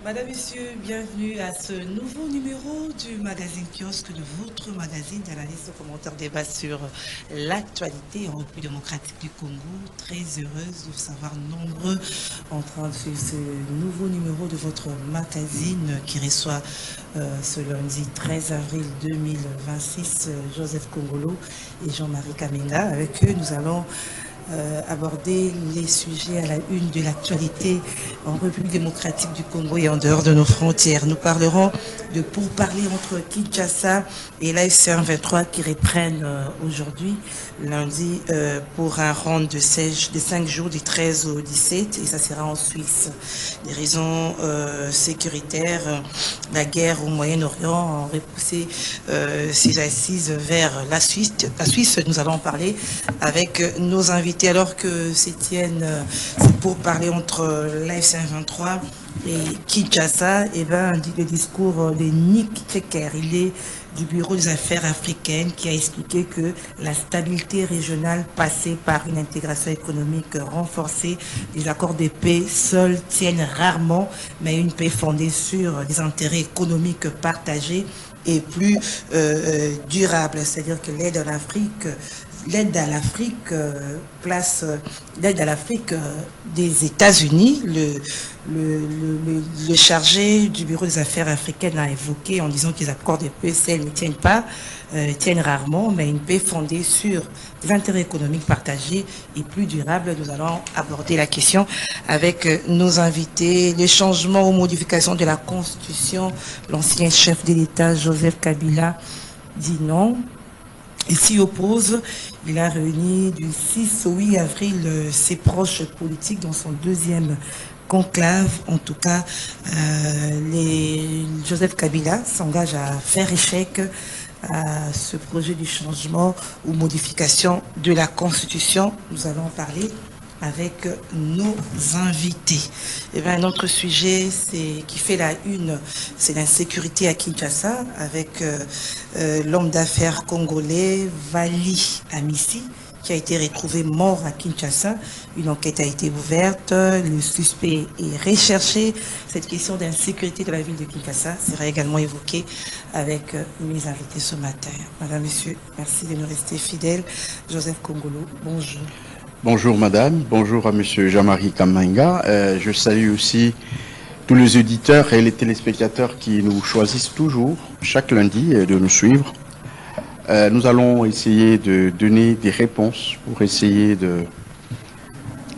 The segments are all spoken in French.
Madame, Messieurs, bienvenue à ce nouveau numéro du magazine Kiosque, de votre magazine d'analyse de commentaires débat sur l'actualité en République démocratique du Congo. Très heureuse de vous savoir nombreux en train de suivre ce nouveau numéro de votre magazine qui reçoit ce lundi 13 avril 2026 Joseph Kongolo et Jean-Marie Kamenga. Avec eux, nous allons aborder les sujets à la une de l'actualité en République démocratique du Congo et en dehors de nos frontières. Nous parlerons de pourparlers entre Kinshasa et l'AFC 23 qui reprennent aujourd'hui, lundi, pour un round de 5 jours du 13 au 17, et ça sera en Suisse. Des raisons sécuritaires, la guerre au Moyen-Orient a repoussé ces assises vers la Suisse. Nous allons en parler avec nos invités. Alors que s'étiennent pour parler entre l'AFC 23 et Kinshasa, et ben, le discours de Nick Checker, il est du Bureau des affaires africaines, qui a expliqué que la stabilité régionale passée par une intégration économique renforcée, les accords de paix seuls tiennent rarement, mais une paix fondée sur des intérêts économiques partagés est plus durable. C'est-à-dire que l'aide à l'Afrique place l'aide à l'Afrique des États-Unis. Le chargé du Bureau des affaires africaines a évoqué en disant que les accords de paix ne tiennent pas, tiennent rarement, mais une paix fondée sur des intérêts économiques partagés et plus durables. Nous allons aborder la question avec nos invités. Les changements ou modifications de la Constitution, l'ancien chef de l'État Joseph Kabila dit non. Il s'y oppose. Il a réuni du 6 au 8 avril ses proches politiques dans son deuxième conclave. En tout cas, Joseph Kabila s'engage à faire échec à ce projet du changement ou modification de la Constitution. Nous allons en parler avec nos invités. Et bien, un autre sujet qui fait la une, c'est l'insécurité à Kinshasa, avec l'homme d'affaires congolais Vali Amissi, qui a été retrouvé mort à Kinshasa. Une enquête a été ouverte, le suspect est recherché. Cette question d'insécurité de la ville de Kinshasa sera également évoquée avec mes invités ce matin. Madame, Monsieur, merci de nous rester fidèles. Joseph Kongolo, bonjour. Bonjour madame, bonjour à monsieur Jean-Marie Kamenga. Je salue aussi tous les auditeurs et les téléspectateurs qui nous choisissent toujours chaque lundi de nous suivre. Nous allons essayer de donner des réponses pour essayer de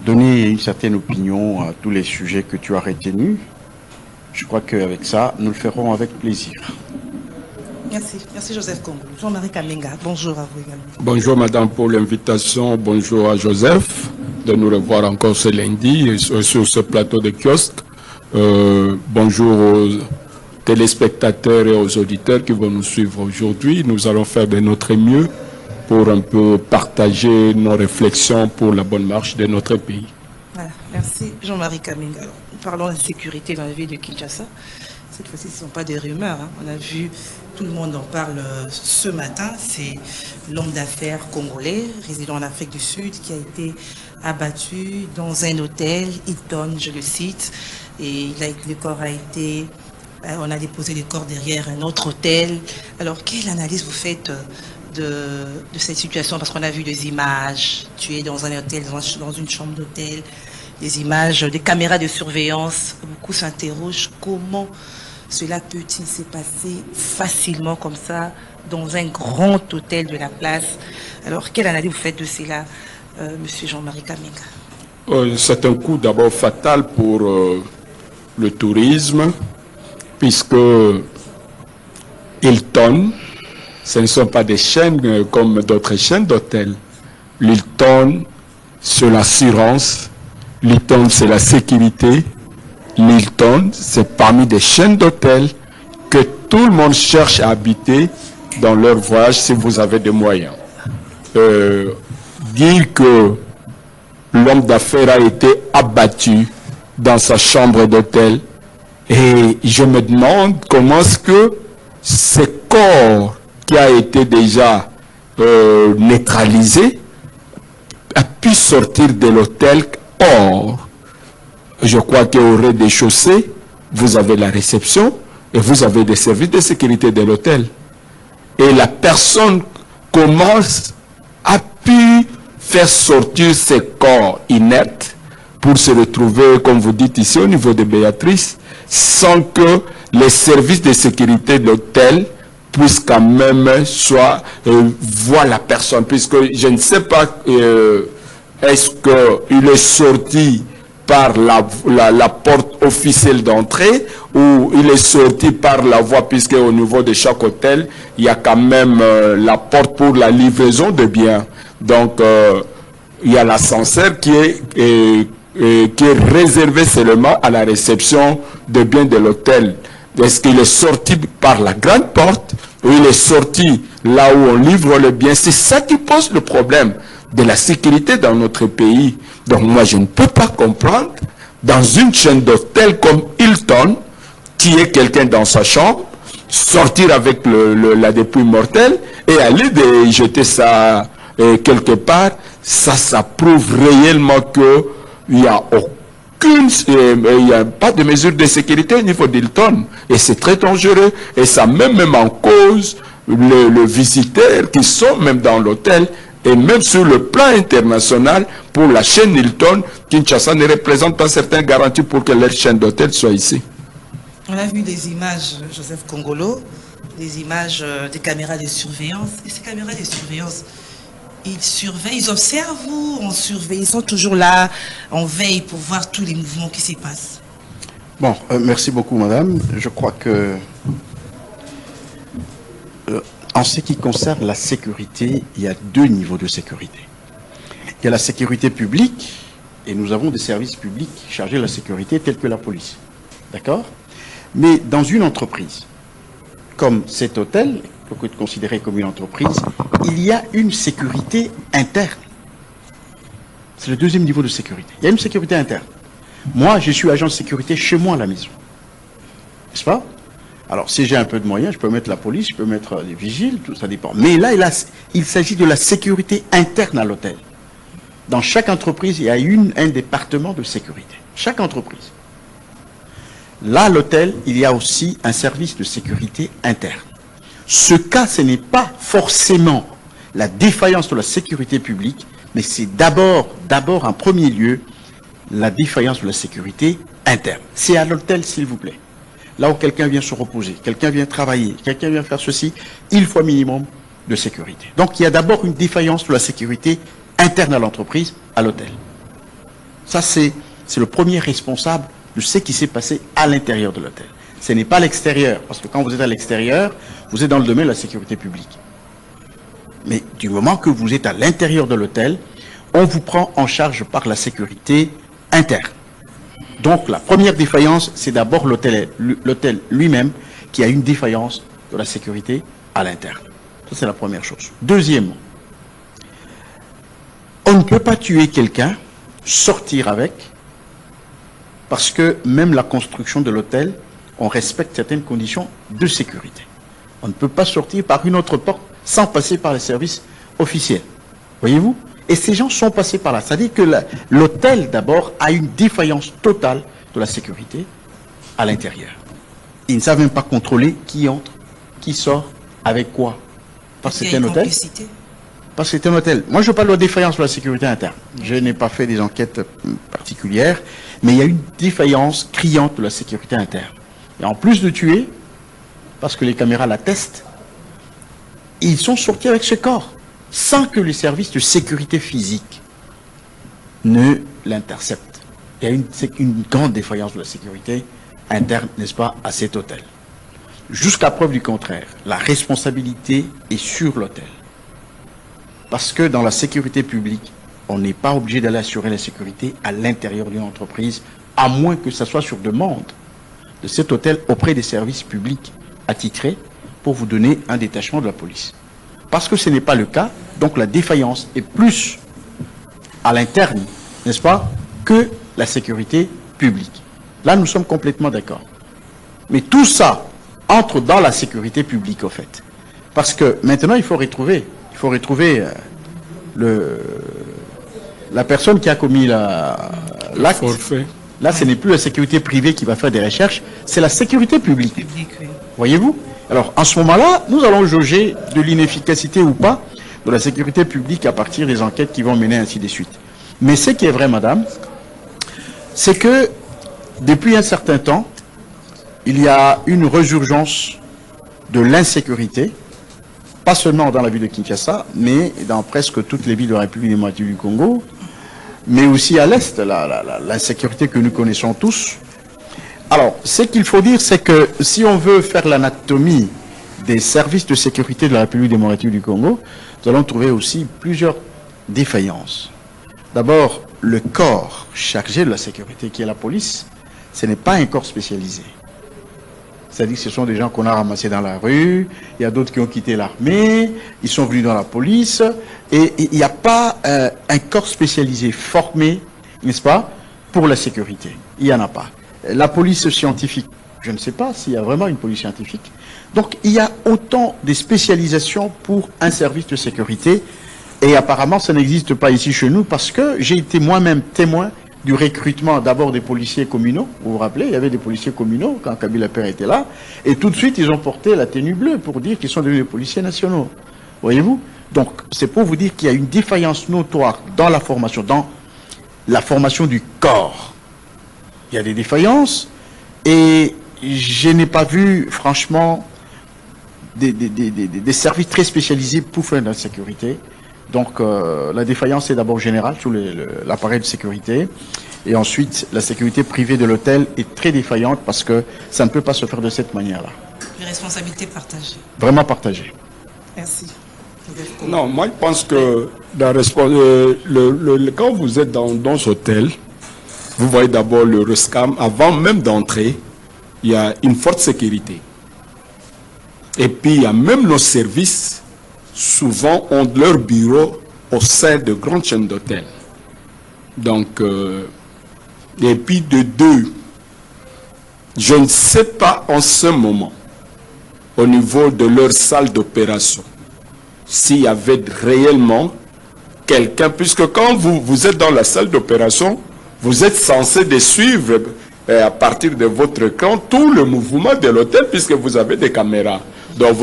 donner une certaine opinion à tous les sujets que tu as retenus. Je crois qu'avec ça, nous le ferons avec plaisir. Merci Joseph Congo. Jean-Marie Kamenga, bonjour à vous également. Bonjour madame pour l'invitation, bonjour à Joseph de nous revoir encore ce lundi sur ce plateau de kiosque. Bonjour aux téléspectateurs et aux auditeurs qui vont nous suivre aujourd'hui. Nous allons faire de notre mieux pour un peu partager nos réflexions pour la bonne marche de notre pays. Voilà, merci Jean-Marie Kamenga. Nous parlons de sécurité dans la ville de Kinshasa. Cette fois-ci, ce ne sont pas des rumeurs. On a vu, tout le monde en parle ce matin. C'est l'homme d'affaires congolais, résident en Afrique du Sud, qui a été abattu dans un hôtel, Hilton, je le cite. Et le corps a été... On a déposé le corps derrière un autre hôtel. Alors, quelle analyse vous faites de cette situation? Parce qu'on a vu des images tuées dans un hôtel, dans une chambre d'hôtel, des images, des caméras de surveillance. Beaucoup s'interrogent comment cela peut-il se passer facilement comme ça dans un grand hôtel de la place. Alors, quelle analyse vous faites de cela, monsieur Jean-Marie Kamenga? C'est un coup d'abord fatal pour le tourisme, puisque Hilton, ce ne sont pas des chaînes comme d'autres chaînes d'hôtels. L'Hilton, c'est l'assurance. L'Hilton, c'est la sécurité. L'Hilton, c'est parmi des chaînes d'hôtels que tout le monde cherche à habiter dans leur voyage si vous avez des moyens. Dire que l'homme d'affaires a été abattu dans sa chambre d'hôtel, et je me demande comment est-ce que ce corps qui a été déjà neutralisé a pu sortir de l'hôtel. Or, je crois qu'au rez-de-chaussée, vous avez la réception et vous avez des services de sécurité de l'hôtel. Et la personne commence à pu faire sortir ses corps inertes pour se retrouver, comme vous dites ici, au niveau de Béatrice, sans que les services de sécurité de l'hôtel puissent quand même voir la personne. Puisque je ne sais pas, est-ce qu'il est sorti par la porte officielle d'entrée ou il est sorti par la voie, puisque au niveau de chaque hôtel, il y a quand même la porte pour la livraison de biens. Donc, il y a l'ascenseur qui est réservé seulement à la réception de biens de l'hôtel. Est-ce qu'il est sorti par la grande porte ou il est sorti là où on livre le bien? C'est ça qui pose le problème de la sécurité dans notre pays. Donc moi, je ne peux pas comprendre, dans une chaîne d'hôtels comme Hilton, qui est quelqu'un dans sa chambre, sortir avec la dépouille mortelle et aller jeter ça quelque part. Ça prouve réellement que il n'y a pas de mesure de sécurité au niveau d'Hilton. Et c'est très dangereux. Et ça met même en cause le visiteur qui sont même dans l'hôtel. Et même sur le plan international, pour la chaîne Hilton, Kinshasa ne représente pas certaines garanties pour que leur chaîne d'hôtel soit ici. On a vu des images, Joseph Kongolo, des images des caméras de surveillance. Et ces caméras de surveillance, ils surveillent, ils observent ou on surveille? Ils sont toujours là, en veille pour voir tous les mouvements qui s'y passent. Bon, merci beaucoup, madame. Je crois que en ce qui concerne la sécurité, il y a deux niveaux de sécurité. Il y a la sécurité publique, et nous avons des services publics chargés de la sécurité, tels que la police. D'accord? Mais dans une entreprise, comme cet hôtel, peut être considéré comme une entreprise, il y a une sécurité interne. C'est le deuxième niveau de sécurité. Il y a une sécurité interne. Moi, je suis agent de sécurité chez moi à la maison. N'est-ce pas? Alors, si j'ai un peu de moyens, je peux mettre la police, je peux mettre les vigiles, tout ça dépend. Mais là, il s'agit de la sécurité interne à l'hôtel. Dans chaque entreprise, il y a un département de sécurité. Chaque entreprise. Là, à l'hôtel, il y a aussi un service de sécurité interne. Ce cas, ce n'est pas forcément la défaillance de la sécurité publique, mais c'est d'abord, en premier lieu, la défaillance de la sécurité interne. C'est à l'hôtel, s'il vous plaît. Là où quelqu'un vient se reposer, quelqu'un vient travailler, quelqu'un vient faire ceci, il faut un minimum de sécurité. Donc, il y a d'abord une défaillance de la sécurité interne à l'entreprise, à l'hôtel. Ça, c'est le premier responsable de ce qui s'est passé à l'intérieur de l'hôtel. Ce n'est pas l'extérieur, parce que quand vous êtes à l'extérieur, vous êtes dans le domaine de la sécurité publique. Mais du moment que vous êtes à l'intérieur de l'hôtel, on vous prend en charge par la sécurité interne. Donc la première défaillance, c'est d'abord l'hôtel lui-même qui a une défaillance de la sécurité à l'interne. Ça, c'est la première chose. Deuxièmement, on ne peut pas tuer quelqu'un, sortir avec, parce que même la construction de l'hôtel, on respecte certaines conditions de sécurité. On ne peut pas sortir par une autre porte sans passer par les services officiels. Voyez-vous? Et ces gens sont passés par là. C'est-à-dire que l'hôtel, d'abord, a une défaillance totale de la sécurité à l'intérieur. Ils ne savent même pas contrôler qui entre, qui sort, avec quoi. Parce que c'est un hôtel. Parce que c'est un hôtel. Moi, je parle de défaillance de la sécurité interne. Je n'ai pas fait des enquêtes particulières, mais il y a une défaillance criante de la sécurité interne. Et en plus de tuer, parce que les caméras l'attestent, ils sont sortis avec ce corps, sans que les services de sécurité physique ne l'interceptent. Il y a une grande défaillance de la sécurité interne, n'est-ce pas, à cet hôtel. Jusqu'à preuve du contraire, la responsabilité est sur l'hôtel. Parce que dans la sécurité publique, on n'est pas obligé d'aller assurer la sécurité à l'intérieur d'une entreprise, à moins que ça soit sur demande de cet hôtel auprès des services publics attitrés pour vous donner un détachement de la police. Parce que ce n'est pas le cas, donc la défaillance est plus à l'interne, n'est-ce pas, que la sécurité publique. Là, nous sommes complètement d'accord. Mais tout ça entre dans la sécurité publique, au fait. Parce que maintenant, il faut retrouver la personne qui a commis l'acte, Là, ce n'est plus la sécurité privée qui va faire des recherches, c'est la sécurité publique. Oui. Voyez-vous? Alors, en ce moment-là, nous allons jauger de l'inefficacité ou pas de la sécurité publique à partir des enquêtes qui vont mener ainsi de suite. Mais ce qui est vrai, madame, c'est que depuis un certain temps, il y a une résurgence de l'insécurité, pas seulement dans la ville de Kinshasa, mais dans presque toutes les villes de la République démocratique du Congo, mais aussi à l'Est, l'insécurité que nous connaissons tous. Alors, ce qu'il faut dire, c'est que si on veut faire l'anatomie des services de sécurité de la République démocratique du Congo, nous allons trouver aussi plusieurs défaillances. D'abord, le corps chargé de la sécurité, qui est la police, ce n'est pas un corps spécialisé. C'est-à-dire que ce sont des gens qu'on a ramassés dans la rue, il y a d'autres qui ont quitté l'armée, ils sont venus dans la police, et il n'y a pas un corps spécialisé formé, n'est-ce pas, pour la sécurité. Il n'y en a pas. La police scientifique, je ne sais pas s'il y a vraiment une police scientifique. Donc il y a autant de spécialisations pour un service de sécurité, et apparemment ça n'existe pas ici chez nous, parce que j'ai été moi-même témoin du recrutement d'abord des policiers communaux. Vous vous rappelez, il y avait des policiers communaux quand Kabila Père était là, et tout de suite ils ont porté la tenue bleue pour dire qu'ils sont devenus des policiers nationaux. Voyez-vous? Donc c'est pour vous dire qu'il y a une défaillance notoire dans la formation du corps. Il y a des défaillances, et je n'ai pas vu franchement des services très spécialisés pour faire de la sécurité. Donc la défaillance est d'abord générale sur l'appareil de sécurité, et ensuite la sécurité privée de l'hôtel est très défaillante parce que ça ne peut pas se faire de cette manière-là. Les responsabilités partagées. Vraiment partagées. Merci. Non, moi je pense que quand vous êtes dans ce hôtel, vous voyez d'abord le rescam, avant même d'entrer, il y a une forte sécurité. Et puis il y a même nos services, souvent ont leur bureau au sein de grandes chaînes d'hôtels. Donc, et puis de deux, je ne sais pas en ce moment, au niveau de leur salle d'opération, s'il y avait réellement quelqu'un, puisque quand vous êtes dans la salle d'opération, vous êtes censé de suivre à partir de votre écran tout le mouvement de l'hôtel, puisque vous avez des caméras. Donc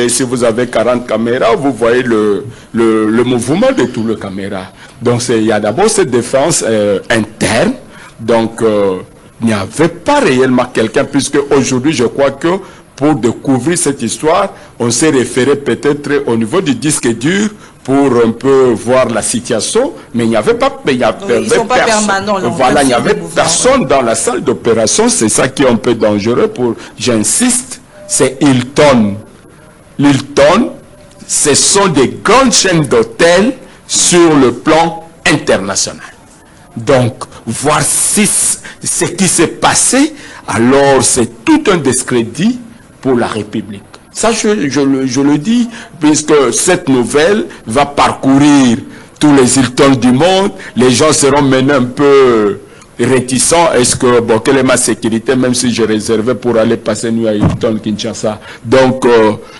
si vous avez 40 caméras, vous voyez le mouvement de tout le caméra. Donc il y a d'abord cette défense interne. Donc il n'y avait pas réellement quelqu'un, puisque aujourd'hui je crois que pour découvrir cette histoire, on s'est référé peut-être au niveau du disque dur pour un peu voir la situation, mais il n'y avait pas, ils sont pas permanents. Voilà, il n'y avait personne dans la salle d'opération. C'est ça qui est un peu dangereux. J'insiste, c'est Hilton. Hilton, ce sont des grandes chaînes d'hôtels sur le plan international. Donc, voir ce qui s'est passé, alors c'est tout un discrédit pour la République. Ça, je le dis, puisque cette nouvelle va parcourir tous les Hiltons du monde. Les gens seront maintenant un peu réticents. Est-ce que, bon, quelle est ma sécurité, même si je réservais pour aller passer nuit à Hilton, Kinshasa. Donc,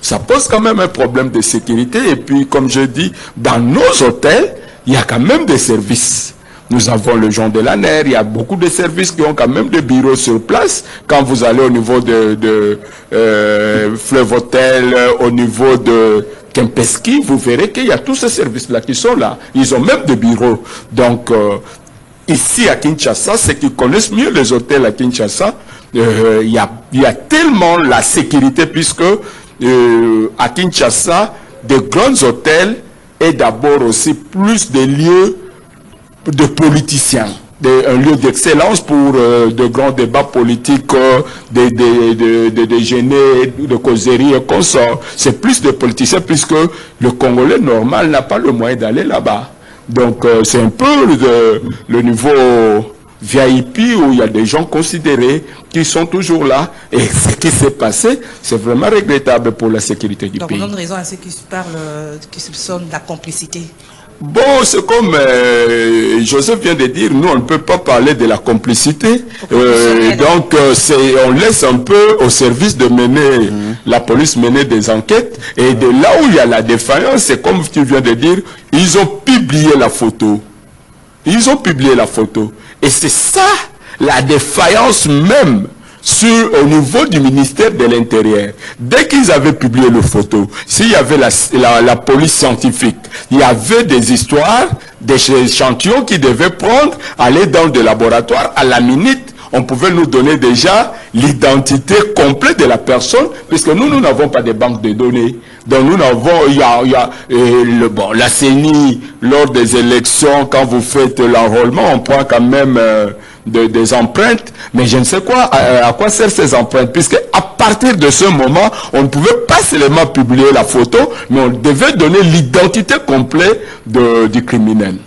ça pose quand même un problème de sécurité. Et puis, comme je dis, dans nos hôtels, il y a quand même des services. Nous avons le Jean de la Nerre, il y a beaucoup de services qui ont quand même des bureaux sur place. Quand vous allez au niveau de Fleuve Hôtel, au niveau de Kempinski, vous verrez qu'il y a tous ces services-là qui sont là. Ils ont même des bureaux. Donc, ici à Kinshasa, ceux qui connaissent mieux les hôtels à Kinshasa, il y a tellement la sécurité, puisque à Kinshasa, de grands hôtels et d'abord aussi plus de lieux de politiciens, un lieu d'excellence pour de grands débats politiques, de déjeuners, de causeries et consorts. C'est plus de politiciens, puisque le Congolais normal n'a pas le moyen d'aller là-bas. Donc c'est un peu le niveau VIP où il y a des gens considérés qui sont toujours là. Et ce qui s'est passé, c'est vraiment regrettable pour la sécurité du pays. Donc on donne raison à ceux qui soupçonnent la complicité. Bon, c'est comme Joseph vient de dire, nous on ne peut pas parler de la complicité, donc on laisse un peu au service de mener, la police mener des enquêtes, et de là où il y a la défaillance, c'est comme tu viens de dire, ils ont publié la photo. Ils ont publié la photo. Et c'est ça la défaillance même au niveau du ministère de l'Intérieur. Dès qu'ils avaient publié le photo, s'il y avait la police scientifique, il y avait des histoires, des échantillons qui devaient prendre, aller dans des laboratoires à la minute. On pouvait nous donner déjà l'identité complète de la personne, puisque nous n'avons pas de banque de données. Donc nous n'avons, la CENI, lors des élections, quand vous faites l'enrôlement, on prend quand même des empreintes, mais je ne sais quoi, à quoi servent ces empreintes, puisque à partir de ce moment, on ne pouvait pas seulement publier la photo, mais on devait donner l'identité complète du criminel.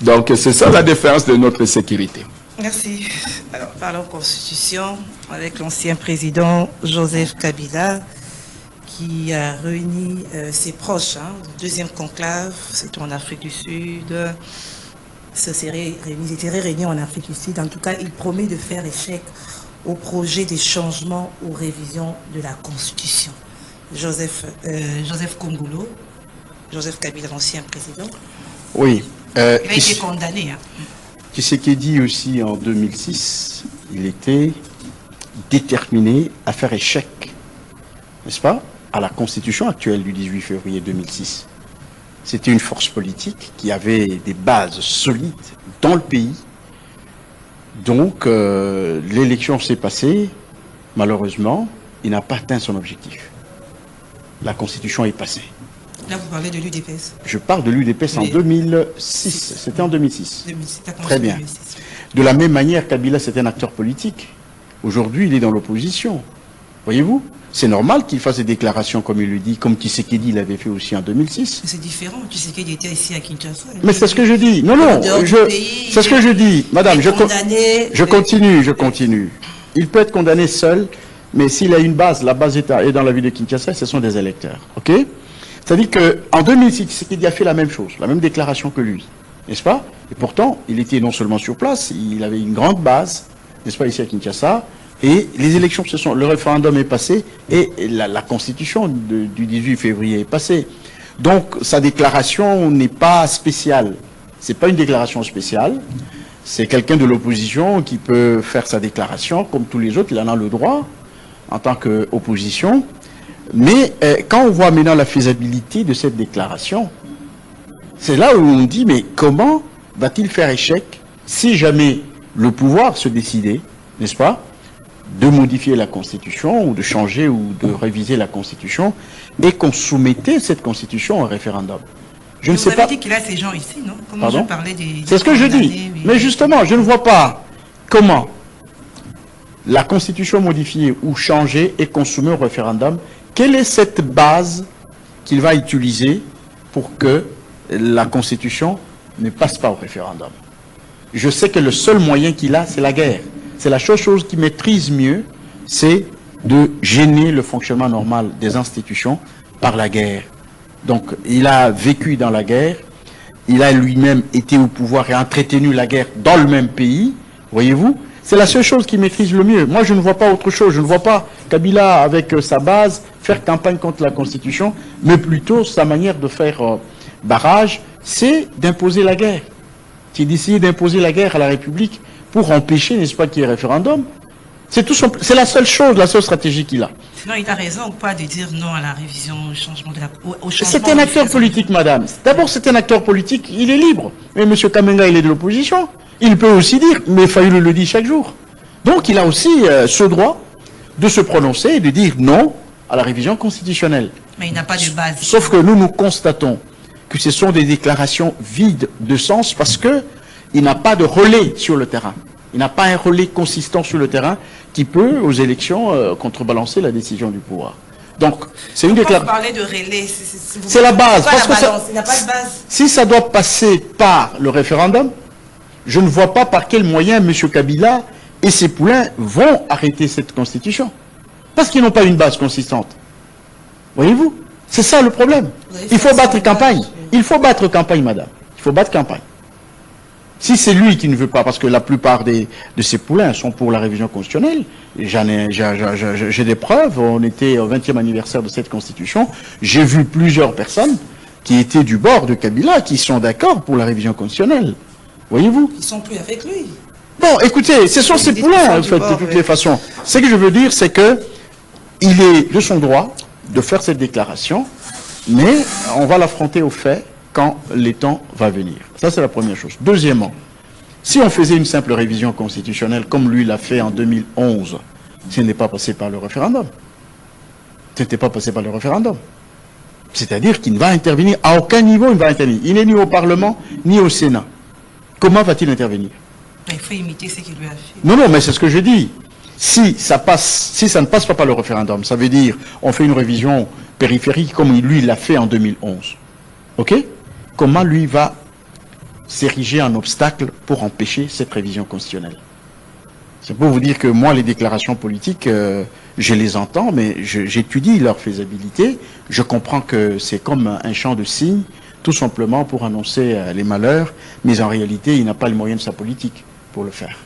Donc c'est ça la différence de notre sécurité. Merci. Alors, parlons Constitution avec l'ancien président Joseph Kabila qui a réuni ses proches. Le deuxième conclave, c'était en Afrique du Sud. Ils étaient réunis en Afrique du Sud. En tout cas, il promet de faire échec au projet des changements aux révisions de la Constitution. Joseph Kongolo, Joseph Kabila, l'ancien président. Oui. Il a été condamné. Tshisekedi aussi en 2006, il était déterminé à faire échec, n'est-ce pas, à la constitution actuelle du 18 février 2006. C'était une force politique qui avait des bases solides dans le pays. Donc l'élection s'est passée, malheureusement, il n'a pas atteint son objectif. La constitution est passée. Là, vous parlez de l'UDPS. Je parle de l'UDPS en 2006. C'était en 2006. Très bien. 2006. De la même manière, Kabila, c'est un acteur politique. Aujourd'hui, il est dans l'opposition. Voyez-vous? C'est normal qu'il fasse des déclarations, comme il le dit, comme Tshisekedi l'avait fait aussi en 2006. C'est différent. Tshisekedi était ici à Kinshasa. Mais c'est ce que je dis. Non, non, c'est ce que je dis. Madame, je continue. Il peut être condamné seul, mais s'il a une base, la base est dans la ville de Kinshasa, ce sont des électeurs. OK? C'est-à-dire qu'en 2006, Tshisekedi a fait la même chose, la même déclaration que lui, n'est-ce pas? Et pourtant, il était non seulement sur place, il avait une grande base, n'est-ce pas, ici à Kinshasa, et les élections, le référendum est passé, et la constitution du 18 février est passée. Donc, sa déclaration n'est pas spéciale. C'est pas une déclaration spéciale. C'est quelqu'un de l'opposition qui peut faire sa déclaration, comme tous les autres, il en a le droit, en tant qu'opposition. Mais quand on voit maintenant la faisabilité de cette déclaration, c'est là où on dit, mais comment va-t-il faire échec si jamais le pouvoir se décidait, n'est-ce pas, de modifier la Constitution ou de changer ou de réviser la Constitution et qu'on soumettait cette Constitution au référendum? Je ne sais pas. Vous avez dit qu'il a ces gens ici, non? Comment Pardon? je parlais des... C'est ce que je dis. Oui. Mais justement, je ne vois pas comment la Constitution modifiée ou changée et consommée au référendum. Quelle est cette base qu'il va utiliser pour que la Constitution ne passe pas au référendum? Je sais que le seul moyen qu'il a, c'est la guerre. C'est la chose qu'il maîtrise mieux, c'est de gêner le fonctionnement normal des institutions par la guerre. Donc, il a vécu dans la guerre, il a lui-même été au pouvoir et entretenu la guerre dans le même pays, voyez-vous? C'est la seule chose qu'il maîtrise le mieux. Moi, je ne vois pas autre chose. Je ne vois pas Kabila, avec sa base, faire campagne contre la Constitution, mais plutôt sa manière de faire barrage, c'est d'imposer la guerre. C'est d'essayer d'imposer la guerre à la République pour empêcher, n'est-ce pas, qu'il y ait référendum. C'est la seule chose, la seule stratégie qu'il a. Sinon, il a raison ou pas de dire non à la révision, au changement de la... C'est un acteur politique, madame. D'abord, c'est un acteur politique, il est libre. Mais M. Kamenga, il est de l'opposition. Il peut aussi dire, mais Fayoulou le dit chaque jour. Donc, il a aussi ce droit de se prononcer et de dire non à la révision constitutionnelle. Mais il n'a pas de base. Sauf que nous constatons que ce sont des déclarations vides de sens parce qu'il n'a pas de relais sur le terrain. Il n'a pas un relais consistant sur le terrain qui peut, aux élections, contrebalancer la décision du pouvoir. Donc, c'est une déclaration. Vous parlez de relais. C'est la base. Parce que il n'a pas de base. Si ça doit passer par le référendum, je ne vois pas par quel moyen M. Kabila et ses poulains vont arrêter cette constitution. Parce qu'ils n'ont pas une base consistante. Voyez-vous? C'est ça le problème. Il faut battre campagne. Il faut battre campagne, madame. Il faut battre campagne. Si c'est lui qui ne veut pas, parce que la plupart de ses poulains sont pour la révision constitutionnelle, j'ai des preuves, on était au 20e anniversaire de cette constitution, j'ai vu plusieurs personnes qui étaient du bord de Kabila, qui sont d'accord pour la révision constitutionnelle. Voyez-vous? Ils ne sont plus avec lui. Bon, écoutez, ce sont ces poulains, en fait, de toutes les façons. Ce que je veux dire, c'est que il est de son droit de faire cette déclaration, mais on va l'affronter au fait quand les temps va venir. Ça, c'est la première chose. Deuxièmement, si on faisait une simple révision constitutionnelle, comme lui l'a fait en 2011, ce n'est pas passé par le référendum. Ce n'était pas passé par le référendum. C'est-à-dire qu'il ne va intervenir, à aucun niveau il ne va intervenir. Il n'est ni au Parlement, ni au Sénat. Comment va-t-il intervenir? Il faut imiter ce qu'il lui a fait. Non, non, mais c'est ce que je dis. Si ça ne passe pas par le référendum, ça veut dire on fait une révision périphérique comme lui l'a fait en 2011. OK? Comment lui va s'ériger en obstacle pour empêcher cette révision constitutionnelle? C'est pour vous dire que moi, les déclarations politiques, je les entends, mais j'étudie leur faisabilité. Je comprends que c'est comme un champ de signes, tout simplement pour annoncer les malheurs, mais en réalité, il n'a pas les moyens de sa politique pour le faire.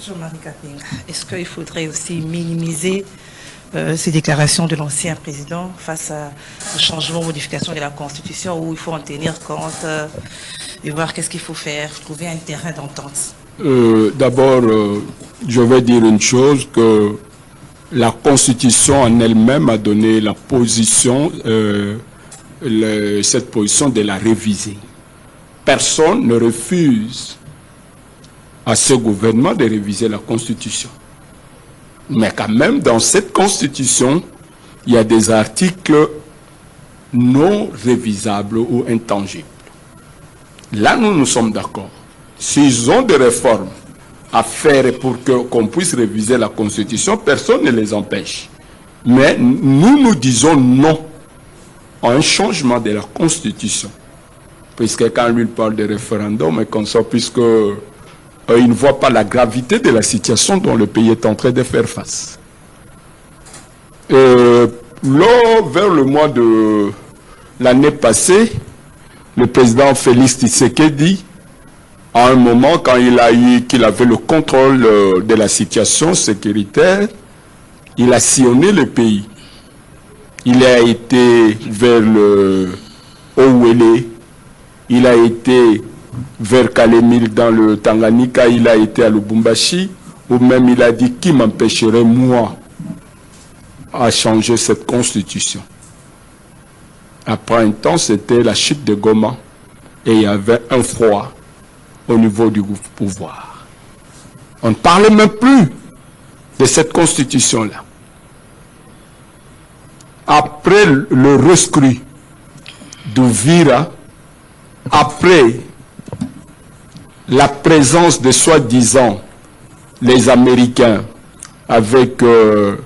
Jean-Marie Kapinga, est-ce qu'il faudrait aussi minimiser ces déclarations de l'ancien président face au changement, modification de la Constitution, où il faut en tenir compte et voir qu'est-ce qu'il faut faire, trouver un terrain d'entente? D'abord, je vais dire une chose, que la Constitution en elle-même a donné la position, cette position de la réviser. Personne ne refuse à ce gouvernement de réviser la Constitution. Mais quand même, dans cette Constitution, il y a des articles non révisables ou intangibles. Là, nous sommes d'accord. S'ils ont des réformes à faire pour qu'on puisse réviser la Constitution, personne ne les empêche. Mais nous disons non à un changement de la Constitution. Puisque quand lui parle de référendum, et comme ça, puisque il ne voit pas la gravité de la situation dont le pays est en train de faire face. Vers le mois de l'année passée, le président Félix Tshisekedi, à un moment, quand qu'il avait le contrôle de la situation sécuritaire, il a sillonné le pays. Il a été vers le Owele, il a été vers Kalemil dans le Tanganyika, il a été à Lubumbashi, ou même il a dit qui m'empêcherait moi à changer cette constitution. Après un temps, c'était la chute de Goma et il y avait un froid au niveau du pouvoir. On ne parlait même plus de cette constitution-là. Après le rescrit d'Uvira, après la présence de soi-disant les Américains avec le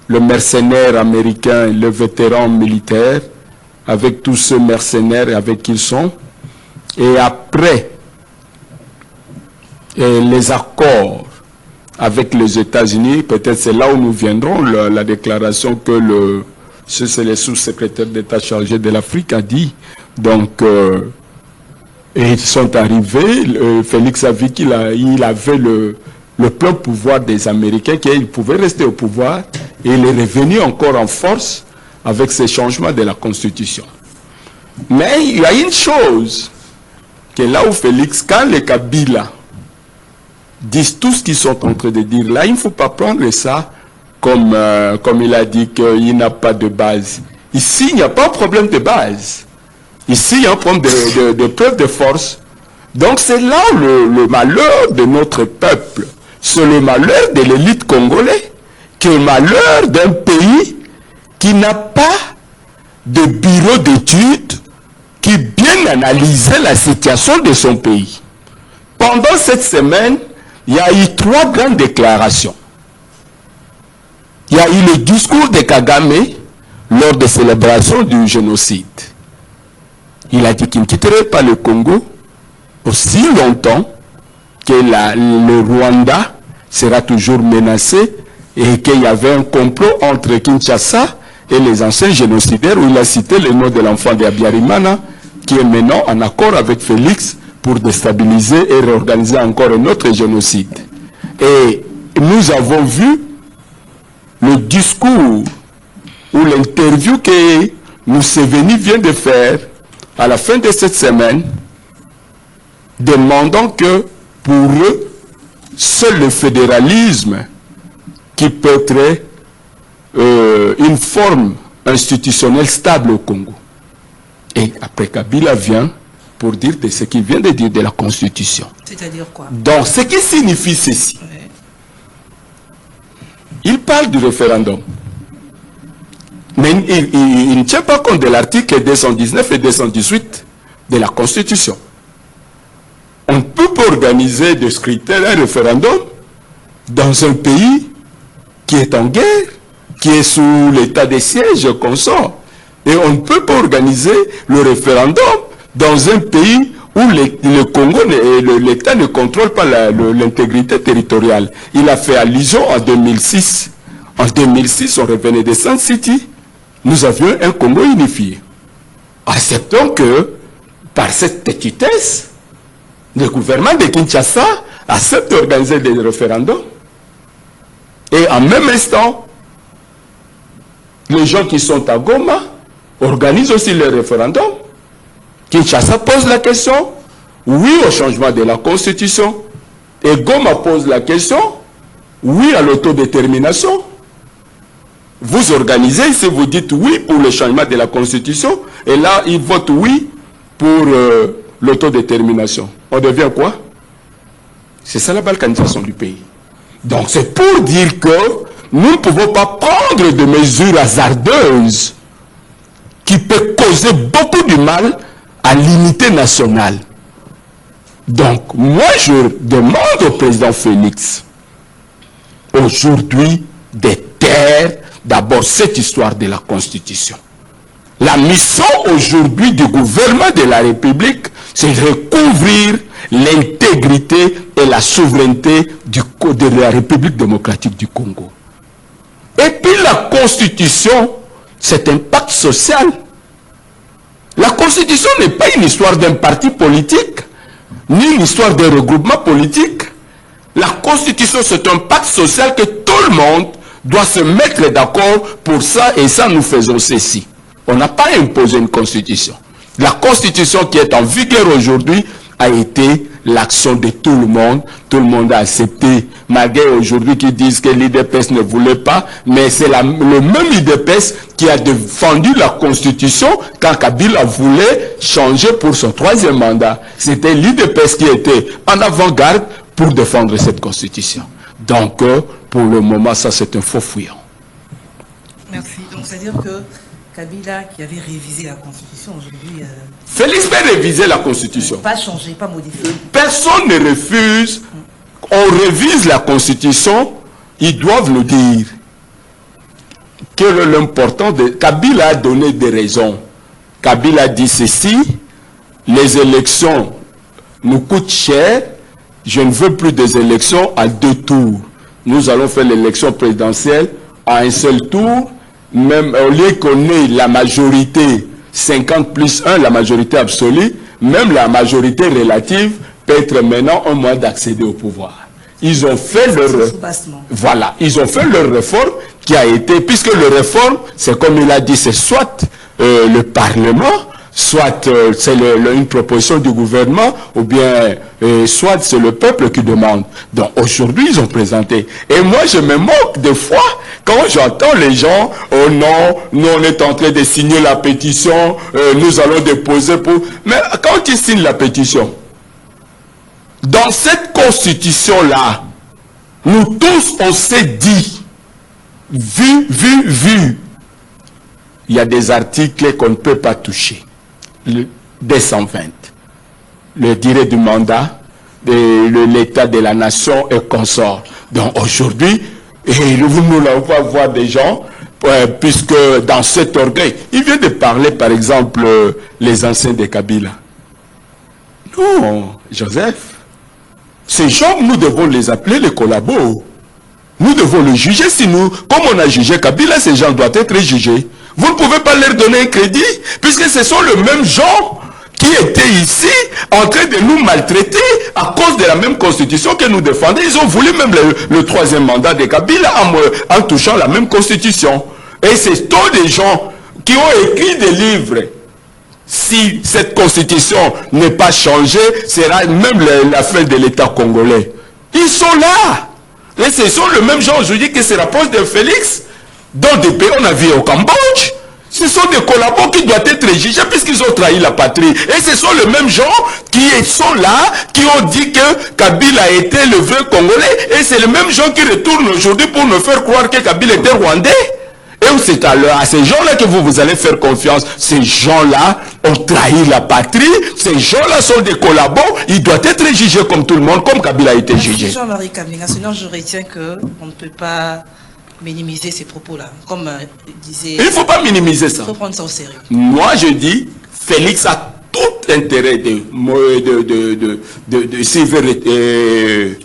mercenaire américain, le vétéran militaire, avec tous ces mercenaires avec qui ils sont, et après les accords avec les États-Unis, peut-être c'est là où nous viendrons, la déclaration que c'est le sous-secrétaire d'État chargé de l'Afrique a dit. Donc, et ils sont arrivés, Félix a vu qu'il avait le plein pouvoir des Américains, qu'il pouvait rester au pouvoir, et il est revenu encore en force avec ces changements de la Constitution. Mais il y a une chose, que là où Félix, quand les Kabila disent tout ce qu'ils sont en train de dire, là, il ne faut pas prendre ça comme il a dit qu'il n'a pas de base. Ici, il n'y a pas de problème de base. Ici, il y a un problème de preuve de force. Donc, c'est là le malheur de notre peuple. C'est le malheur de l'élite congolaise, qui est le malheur d'un pays qui n'a pas de bureau d'études qui bien analysait la situation de son pays. Pendant cette semaine, il y a eu 3 grandes déclarations. Il y a eu le discours de Kagame lors des célébrations du génocide. Il a dit qu'il ne quitterait pas le Congo aussi longtemps que le Rwanda sera toujours menacé et qu'il y avait un complot entre Kinshasa et les anciens génocidaires, où il a cité le nom de l'enfant de Abiyarimana, qui est maintenant en accord avec Félix pour déstabiliser et réorganiser encore un autre génocide. Et nous avons vu le discours ou l'interview que Museveni vient de faire à la fin de cette semaine, demandant que pour eux, seul le fédéralisme qui peut créer une forme institutionnelle stable au Congo. Et après, Kabila vient pour dire de ce qu'il vient de dire de la Constitution. C'est-à-dire quoi? Donc, ce qui signifie ceci, Ouais. il parle du référendum. Mais il ne tient pas compte de l'article 219 et 218 de la Constitution. On ne peut pas organiser de scrutin, un référendum dans un pays qui est en guerre, qui est sous l'état de siège consort. Et on ne peut pas organiser le référendum dans un pays où le Congo, l'État ne contrôle pas l'intégrité territoriale. Il a fait allusion en 2006. En 2006, on revenait de Sun City. Nous avions un Congo unifié. Acceptons que, par cette petitesse, le gouvernement de Kinshasa accepte d'organiser des référendums. Et en même instant, les gens qui sont à Goma organisent aussi le référendum. Kinshasa pose la question, oui au changement de la Constitution. Et Goma pose la question, oui à l'autodétermination. Vous organisez ici, vous dites oui pour le changement de la Constitution, et là, ils votent oui pour l'autodétermination. On devient quoi? C'est ça la balkanisation du pays. Donc c'est pour dire que nous ne pouvons pas prendre de mesures hasardeuses qui peuvent causer beaucoup de mal à l'unité nationale. Donc moi je demande au président Félix aujourd'hui de taire d'abord cette histoire de la Constitution. La mission aujourd'hui du gouvernement de la République, c'est de recouvrir l'intégrité et la souveraineté de la République démocratique du Congo. Et puis la Constitution, c'est un pacte social. La Constitution n'est pas une histoire d'un parti politique, ni une histoire d'un regroupement politique. La Constitution, c'est un pacte social que tout le monde doit se mettre d'accord pour ça, et ça nous faisons ceci. On n'a pas imposé une constitution. La constitution qui est en vigueur aujourd'hui a été l'action de tout le monde. Tout le monde a accepté, malgré aujourd'hui qui disent que l'IDPS ne voulait pas, mais c'est le même IDPS qui a défendu la constitution quand Kabila voulait changer pour son troisième mandat. C'était l'IDPS qui était en avant-garde pour défendre cette constitution. Donc, pour le moment, ça c'est un faux fouillant. Merci. Donc, c'est-à-dire que Kabila, qui avait révisé la Constitution, aujourd'hui... Félix peut réviser la Constitution. Pas changer, pas modifier. Personne ne refuse. On révise la Constitution, ils doivent nous dire quel est l'important de... Kabila a donné des raisons. Kabila dit ceci, les élections nous coûtent cher, je ne veux plus des élections à 2 tours. Nous allons faire l'élection présidentielle à un seul tour, même au lieu qu'on ait la majorité 50 plus 1, la majorité absolue, même la majorité relative peut être maintenant un moyen d'accéder au pouvoir. Ils ont fait leur... Voilà, ils ont fait leur réforme qui a été, puisque le réforme, c'est comme il a dit, c'est soit le Parlement, soit c'est une proposition du gouvernement, ou bien soit c'est le peuple qui demande. Donc aujourd'hui, ils ont présenté. Et moi, je me moque des fois quand j'entends les gens, oh non, nous on est en train de signer la pétition, nous allons déposer pour... Mais quand ils signent la pétition, dans cette constitution-là, nous tous, on s'est dit, vu, il y a des articles qu'on ne peut pas toucher. Le 220, le durée du mandat, l'état de la nation et consort. Donc aujourd'hui, nous allons pas voir des gens, puisque dans cet orgueil, il vient de parler par exemple les anciens de Kabila. Non, Joseph, ces gens, nous devons les appeler les collabos. Nous devons les juger. Si nous, comme on a jugé Kabila, ces gens doivent être jugés. Vous ne pouvez pas leur donner un crédit, puisque ce sont les mêmes gens qui étaient ici en train de nous maltraiter à cause de la même constitution que nous défendons. Ils ont voulu même le troisième mandat de Kabila en touchant la même constitution. Et c'est tous des gens qui ont écrit des livres. Si cette constitution n'est pas changée, sera même la fin de l'État congolais. Ils sont là. Et ce sont le même gens aujourd'hui qui se rapprochent de Félix. Dans des pays, on a vu au Cambodge. Ce sont des collabos qui doivent être jugés puisqu'ils ont trahi la patrie. Et ce sont les mêmes gens qui sont là, qui ont dit que Kabila était le vrai Congolais. Et c'est les mêmes gens qui retournent aujourd'hui pour nous faire croire que Kabila était Rwandais. Et c'est à ces gens-là que vous allez faire confiance. Ces gens-là ont trahi la patrie. Ces gens-là sont des collabos. Ils doivent être jugés comme tout le monde, comme Kabila a été jugé. Jean-Marie Kamlinga, sinon je retiens qu'on ne peut pas minimiser ces propos-là. Comme disait... Il ne faut pas minimiser ça. Il faut prendre ça au sérieux. Moi, je dis, Félix a tout intérêt de s'il veut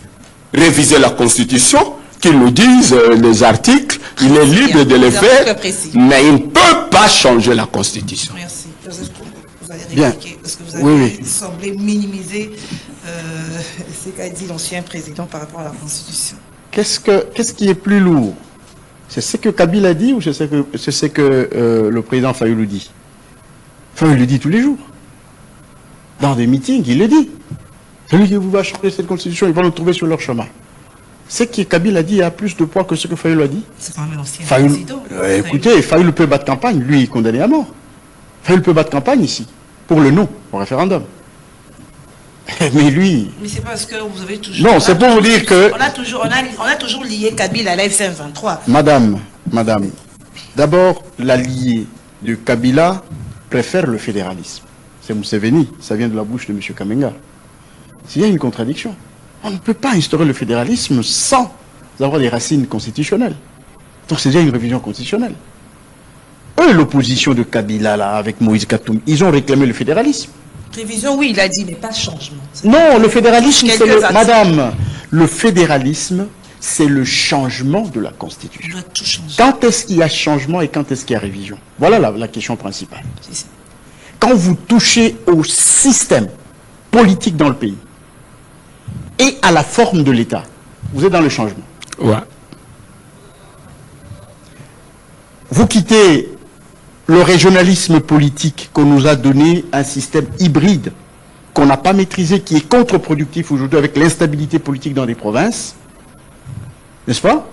réviser la Constitution, qu'il nous dise les articles, il est libre de les faire, mais il ne peut pas changer la Constitution. Merci. Vous allez répliquer, parce que vous avez semblé minimiser ce qu'a dit l'ancien président par rapport à la Constitution. Qu'est-ce qui est plus lourd? C'est ce que Kabila dit ou c'est ce que le président Fayoulou dit? Fayoulou le dit tous les jours. Dans des meetings, il le dit. Celui qui vous va changer cette constitution, ils vont le trouver sur leur chemin. Ce que Kabila dit a plus de poids que ce que Fayoulou a dit. C'est quand même l'ancien président. Écoutez, Fayoulou peut battre campagne, lui, il est condamné à mort. Fayoulou peut battre campagne ici, pour le non, au référendum. Mais lui... Mais c'est parce que vous avez toujours... Non, c'est pour vous dire que... On a toujours lié Kabila à la FM23. Madame, d'abord, l'allié de Kabila préfère le fédéralisme. C'est Museveni, ça vient de la bouche de M. Kamenga. S'il y a une contradiction, on ne peut pas instaurer le fédéralisme sans avoir des racines constitutionnelles. Donc c'est déjà une révision constitutionnelle. Eux, l'opposition de Kabila, là, avec Moïse Katoum, ils ont réclamé le fédéralisme. Révision, oui, il a dit, mais pas changement. Non, le fédéralisme, c'est le... Madame, le fédéralisme, c'est le changement de la Constitution. On doit tout changer. Quand est-ce qu'il y a changement et quand est-ce qu'il y a révision? Voilà la question principale. Quand vous touchez au système politique dans le pays et à la forme de l'État, vous êtes dans le changement. Ouais. Vous quittez le régionalisme politique qu'on nous a donné, un système hybride qu'on n'a pas maîtrisé, qui est contre-productif aujourd'hui avec l'instabilité politique dans les provinces, n'est-ce pas?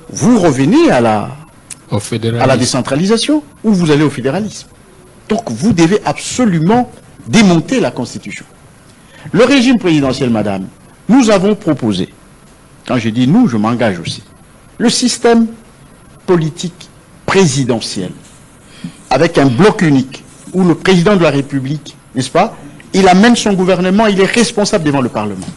Vous revenez à la décentralisation ou vous allez au fédéralisme. Donc vous devez absolument démonter la Constitution. Le régime présidentiel, madame, nous avons proposé, quand je dis nous, je m'engage aussi, le système politique présidentiel, avec un bloc unique, où le président de la République, n'est-ce pas, il amène son gouvernement, il est responsable devant le Parlement.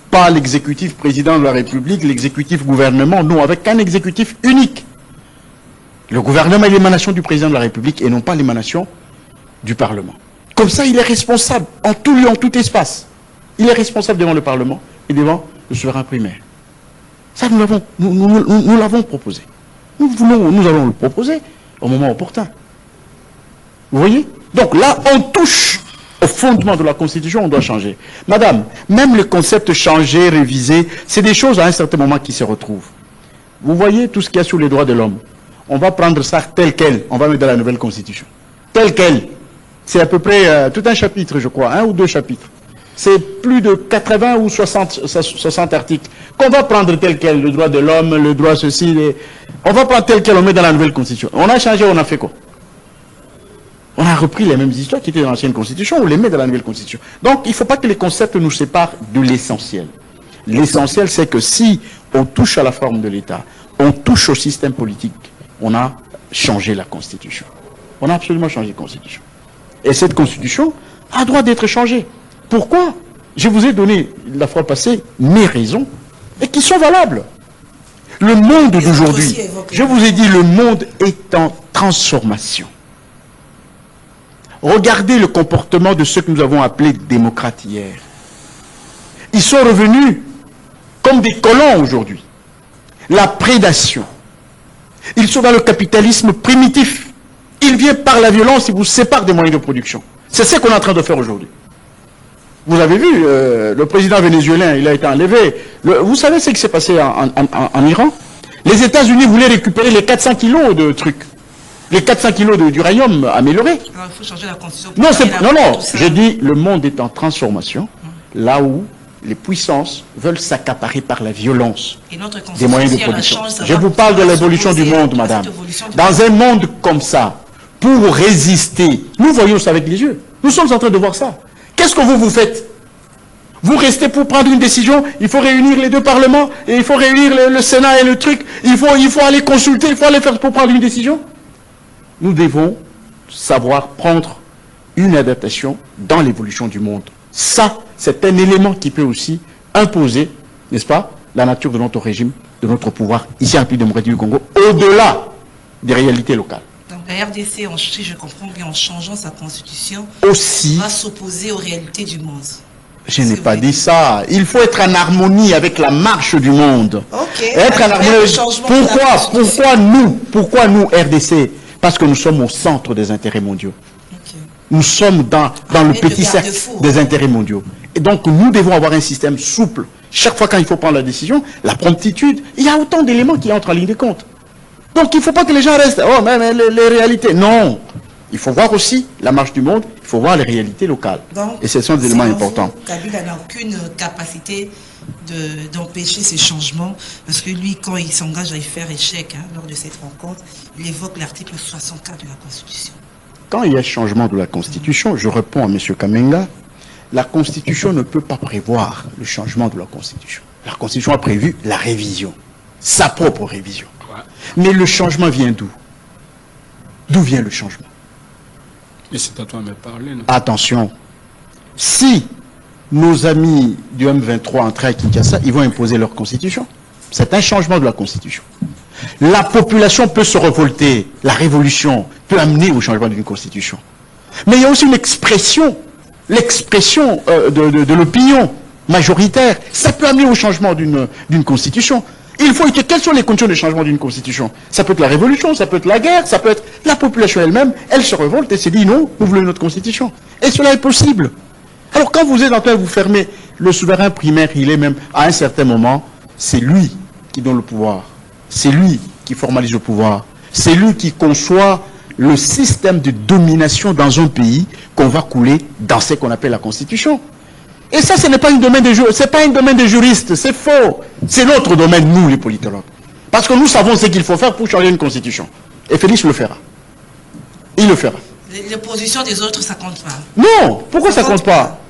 Pas l'exécutif président de la République, l'exécutif gouvernement, non, avec un exécutif unique. Le gouvernement est l'émanation du président de la République et non pas l'émanation du Parlement. Comme ça, il est responsable en tout lieu, en tout espace. Il est responsable devant le Parlement et devant le souverain primaire. Ça, nous l'avons proposé. Nous allons le proposer au moment opportun. Vous voyez? Donc là, on touche au fondement de la Constitution, on doit changer. Madame, même le concept changer, réviser, c'est des choses à un certain moment qui se retrouvent. Vous voyez tout ce qu'il y a sur les droits de l'homme. On va prendre ça tel quel, on va mettre dans la nouvelle Constitution. Tel quel. C'est à peu près tout un chapitre, je crois, 1 ou 2 chapitres. C'est plus de 80 ou 60 articles qu'on va prendre tel quel, le droit de l'homme, le droit ceci, on va prendre tel quel, on met dans la nouvelle Constitution. On a changé, on a fait quoi? On a repris les mêmes histoires qui étaient dans l'ancienne Constitution, on les met dans la nouvelle Constitution. Donc il ne faut pas que les concepts nous séparent de l'essentiel. L'essentiel, c'est que si on touche à la forme de l'État, on touche au système politique, on a changé la Constitution. On a absolument changé la Constitution. Et cette Constitution a droit d'être changée. Pourquoi? Je vous ai donné la fois passée mes raisons et qui sont valables. Le monde d'aujourd'hui, je vous ai dit, le monde est en transformation. Regardez le comportement de ceux que nous avons appelés démocrates hier. Ils sont revenus comme des colons aujourd'hui. La prédation. Ils sont dans le capitalisme primitif. Il vient par la violence et vous sépare des moyens de production. C'est ce qu'on est en train de faire aujourd'hui. Vous avez vu, le président vénézuélien, il a été enlevé. Vous savez ce qui s'est passé en Iran? Les États-Unis voulaient récupérer les 400 kilos de trucs. Les 400 kilos d'uranium amélioré. Alors, il faut changer la Constitution. Non, non, je dis le monde est en transformation, là où les puissances veulent s'accaparer par la violence Et notre des moyens de production. Je vous parle de l'évolution du monde, madame. Dans un monde comme ça, pour résister, nous voyons ça avec les yeux. Nous sommes en train de voir ça. Qu'est-ce que vous faites? Vous restez pour prendre une décision, il faut réunir les deux parlements, et il faut réunir le Sénat et le truc, il faut aller consulter, il faut aller faire pour prendre une décision. Nous devons savoir prendre une adaptation dans l'évolution du monde. Ça, c'est un élément qui peut aussi imposer, n'est-ce pas, la nature de notre régime, de notre pouvoir, ici en République démocratique du Congo, au-delà des réalités locales. Donc la RDC, si je comprends bien, en changeant sa constitution, aussi, va s'opposer aux réalités du monde. Je n'ai pas dit ça. Il faut être en harmonie avec la marche du monde. Okay. Être en harmonie. Pourquoi nous, RDC? Parce que nous sommes au centre des intérêts mondiaux. Okay. Nous sommes dans le petit cercle des intérêts mondiaux. Et donc, nous devons avoir un système souple. Chaque fois quand il faut prendre la décision, la promptitude, il y a autant d'éléments qui entrent en ligne de compte. Donc, il ne faut pas que les gens restent, oh, mais les réalités. Non. Il faut voir aussi la marche du monde, il faut voir les réalités locales. Donc, et ce sont des éléments importants. Kabila n'a aucune capacité d'empêcher ces changements, parce que lui, quand il s'engage à y faire échec lors de cette rencontre, il évoque l'article 64 de la Constitution. Quand il y a changement de la Constitution, je réponds à M. Kamenga, la Constitution ne peut pas prévoir le changement de la Constitution. La Constitution a prévu la révision, sa propre révision. Mais le changement vient d'où? D'où vient le changement? Et c'est à toi de me parler, non? Attention, si nos amis du M23 entrent à Kinshasa, ils vont imposer leur constitution. C'est un changement de la constitution. La population peut se révolter, la révolution peut amener au changement d'une constitution. Mais il y a aussi une expression, l'expression de l'opinion majoritaire, ça peut amener au changement d'une constitution. Il faut étudier quelles sont les conditions de changement d'une constitution. Ça peut être la révolution, ça peut être la guerre, ça peut être la population elle-même. Elle se révolte et se dit non, nous voulons notre constitution. Et cela est possible. Alors quand vous êtes en train de vous fermer, le souverain primaire, il est même, à un certain moment, c'est lui qui donne le pouvoir. C'est lui qui formalise le pouvoir. C'est lui qui conçoit le système de domination dans un pays qu'on va couler dans ce qu'on appelle la constitution. Et ça, ce n'est pas un domaine de juristes, c'est faux. C'est notre domaine, nous, les politologues. Parce que nous savons ce qu'il faut faire pour changer une constitution. Et Félix le fera. Il le fera. Les positions des autres, ça compte pas. Non, pourquoi ça compte pas?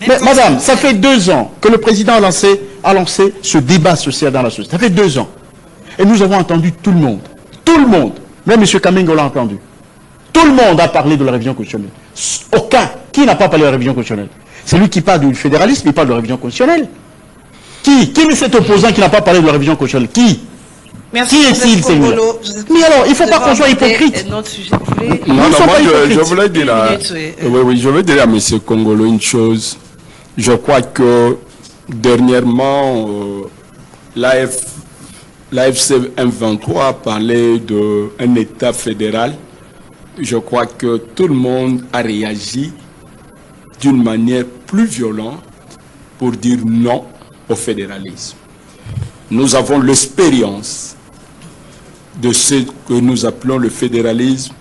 Mais madame, ça fait 2 ans que le président a lancé ce débat social dans la société. Ça fait 2 ans. Et nous avons entendu tout le monde. Tout le monde. Même M. Kamenga l'a entendu. Tout le monde a parlé de la révision constitutionnelle. Aucun. Qui n'a pas parlé de la révision constitutionnelle? C'est lui qui parle du fédéralisme, il parle de la révision constitutionnelle. Qui est cet opposant qui n'a pas parlé de la révision constitutionnelle? Qui? Merci. Qui est-il, Seigneur? Mais alors, il ne faut pas qu'on soit hypocrite. Non, moi, je voulais dire je veux dire à M. Kongolo une chose. Je crois que dernièrement, l'AFC M23 a parlé d'un État fédéral. Je crois que tout le monde a réagi d'une manière plus violente pour dire non au fédéralisme. Nous avons l'expérience de ce que nous appelons le fédéralisme.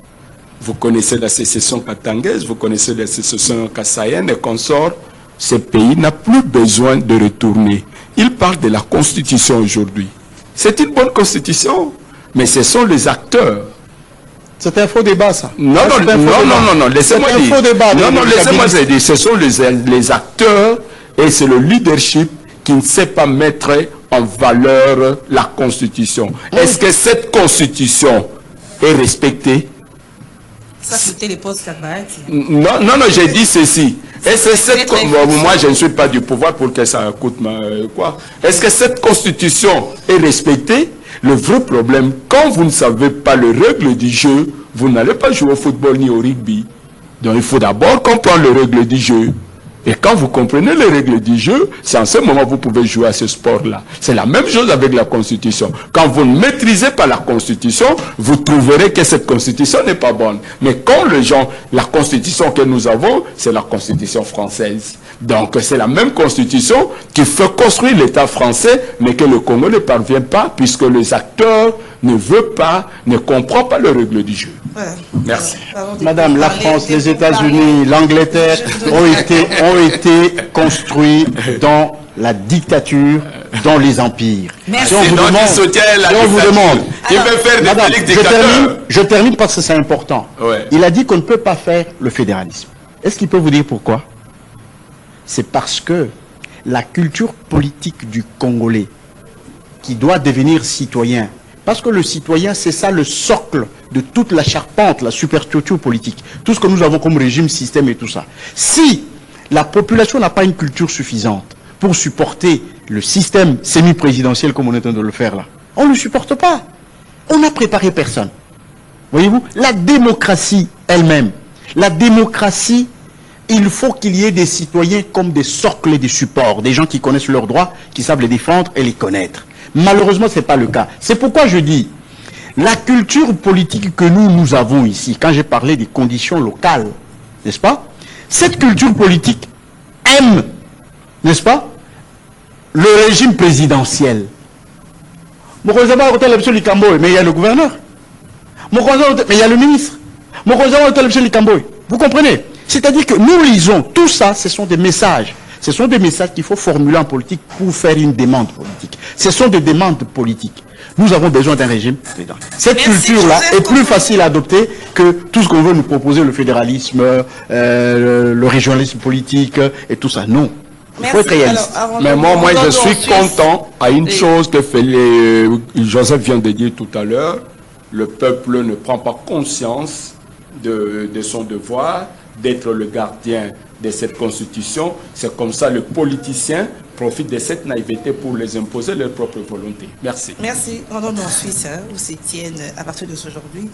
Vous connaissez la sécession katangaise, vous connaissez la sécession kassaïenne et consorts. Ce pays n'a plus besoin de retourner. Il parle de la constitution aujourd'hui. C'est une bonne constitution, mais ce sont les acteurs. C'est un faux débat, ça. Non, laissez-moi dire. Laissez-moi dire. Ce sont les acteurs et c'est le leadership qui ne sait pas mettre en valeur la Constitution. Est-ce que cette Constitution est respectée? Ça, c'était les postes Non, j'ai dit ceci. Moi, je ne suis pas du pouvoir pour que ça coûte quoi. Est-ce que cette Constitution est respectée? Le vrai problème, quand vous ne savez pas les règles du jeu, vous n'allez pas jouer au football ni au rugby. Donc il faut d'abord comprendre les règles du jeu. Et quand vous comprenez les règles du jeu, c'est en ce moment que vous pouvez jouer à ce sport-là. C'est la même chose avec la Constitution. Quand vous ne maîtrisez pas la Constitution, vous trouverez que cette Constitution n'est pas bonne. Mais quand la Constitution que nous avons, c'est la Constitution française. Donc c'est la même Constitution qui fait construire l'État français, mais que le Congo ne parvient pas, puisque les acteurs ne comprennent pas les règles du jeu. Ouais. Merci. Madame, la France, les États-Unis, l'Angleterre ont été construits dans la dictature dans les empires. Merci. Si on vous demande, Il veut faire des madame, politiques dictateurs. je termine parce que c'est important. Ouais. Il a dit qu'on ne peut pas faire le fédéralisme. Est-ce qu'il peut vous dire pourquoi? C'est parce que la culture politique du Congolais, qui doit devenir citoyen, parce que le citoyen, c'est ça le socle de toute la charpente, la superstructure politique, tout ce que nous avons comme régime, système et tout ça. Si la population n'a pas une culture suffisante pour supporter le système semi-présidentiel comme on est en train de le faire là, on ne le supporte pas. On n'a préparé personne. Voyez-vous, la démocratie elle-même, la démocratie, il faut qu'il y ait des citoyens comme des socles et des supports, des gens qui connaissent leurs droits, qui savent les défendre et les connaître. Malheureusement, ce n'est pas le cas. C'est pourquoi je dis, la culture politique que nous avons ici, quand j'ai parlé des conditions locales, n'est-ce pas? Cette culture politique aime, n'est-ce pas, le régime présidentiel. Mais il y a le gouverneur. Mais il y a le ministre. Vous comprenez? C'est-à-dire que nous lisons, tout ça, ce sont des messages. Ce sont des messages qu'il faut formuler en politique pour faire une demande politique. Ce sont des demandes politiques. Nous avons besoin d'un régime présidentiel. Cette culture-là est plus facile à adopter que tout ce qu'on veut nous proposer, le fédéralisme, le régionalisme politique et tout ça. Non. Il faut être réaliste. Alors, mais moi je suis content à une chose que Joseph vient de dire tout à l'heure. Le peuple ne prend pas conscience de son devoir d'être le gardien de cette constitution. C'est comme ça le politicien profite de cette naïveté pour les imposer leur propre volonté. Merci. Merci. Rendons en Suisse, où se tiennent à partir d'aujourd'hui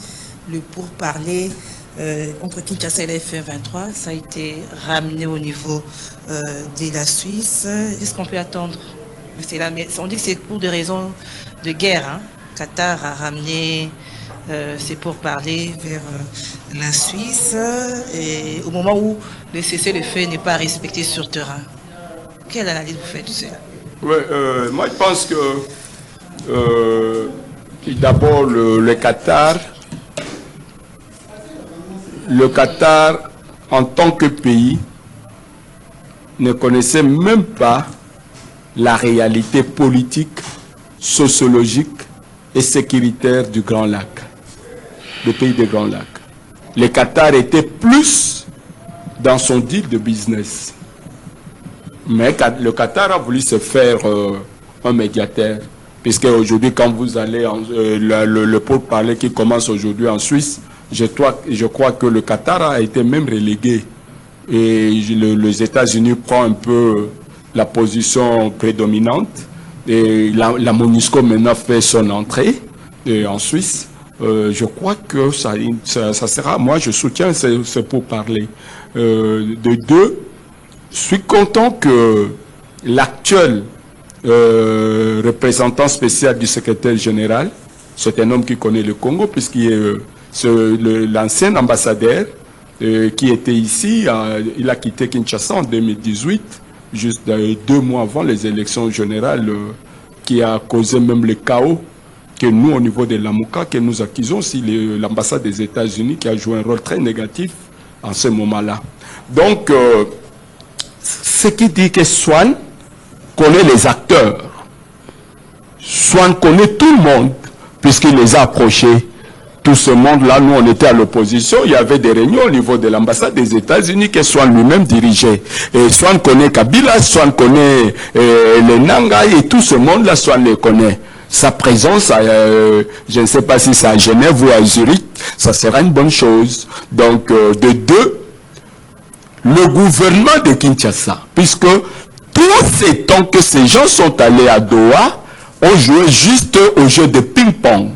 le pourparler entre Kinshasa et la F23. Ça a été ramené au niveau de la Suisse. Est-ce qu'on peut attendre? On dit que c'est pour des raisons de guerre. Hein. Qatar a ramené c'est pour parler vers la Suisse et au moment où le cessez-le-feu n'est pas respecté sur terrain. Quelle analyse vous faites de cela? Oui, moi je pense que d'abord le Qatar en tant que pays ne connaissait même pas la réalité politique, sociologique et sécuritaire du Grand Lac. Le pays des Grands Lacs. Le Qatar était plus dans son deal de business. Mais le Qatar a voulu se faire un médiateur. Puisque aujourd'hui, quand vous allez, le pourparler qui commence aujourd'hui en Suisse, je crois que le Qatar a été même relégué. Et les États-Unis prennent un peu la position prédominante. Et la MONUSCO maintenant fait son entrée en Suisse. Je crois que ça sera, moi je soutiens ce pourparler. De deux, je suis content que l'actuel représentant spécial du secrétaire général, c'est un homme qui connaît le Congo, puisqu'il est l'ancien ambassadeur qui était ici, il a quitté Kinshasa en 2018, juste 2 mois avant les élections générales, qui a causé même le chaos que nous, au niveau de l'AMOCA, que nous accusons aussi l'ambassade des États-Unis qui a joué un rôle très négatif en ce moment-là. Donc, ce qui dit que Swan connaît les acteurs. Swan connaît tout le monde, puisqu'il les a approchés. Tout ce monde-là, nous, on était à l'opposition. Il y avait des réunions au niveau de l'ambassade des États-Unis que Swan lui-même dirigeait. Et Swan connaît Kabila, Swan connaît les Nanga, et tout ce monde-là, Swan les connaît. Sa présence, je ne sais pas si c'est à Genève ou à Zurich, ça sera une bonne chose. Donc, de deux, le gouvernement de Kinshasa, puisque tous ces temps que ces gens sont allés à Doha, ont joué juste au jeu de ping-pong.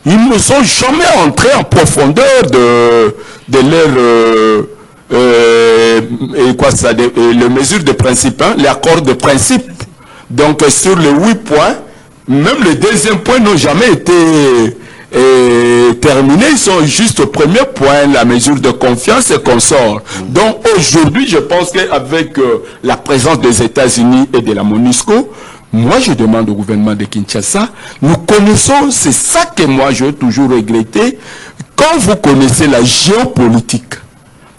Ils ne sont jamais entrés en profondeur de leur les mesures de principe, hein, l'accord de principe. Donc sur les 8 points, même les deuxième point n'ont jamais été terminés. Ils sont juste au premier point, la mesure de confiance et consort. Donc aujourd'hui, je pense qu'avec la présence des États-Unis et de la MONUSCO, moi je demande au gouvernement de Kinshasa, nous connaissons, c'est ça que moi je veux toujours regretter, quand vous connaissez la géopolitique,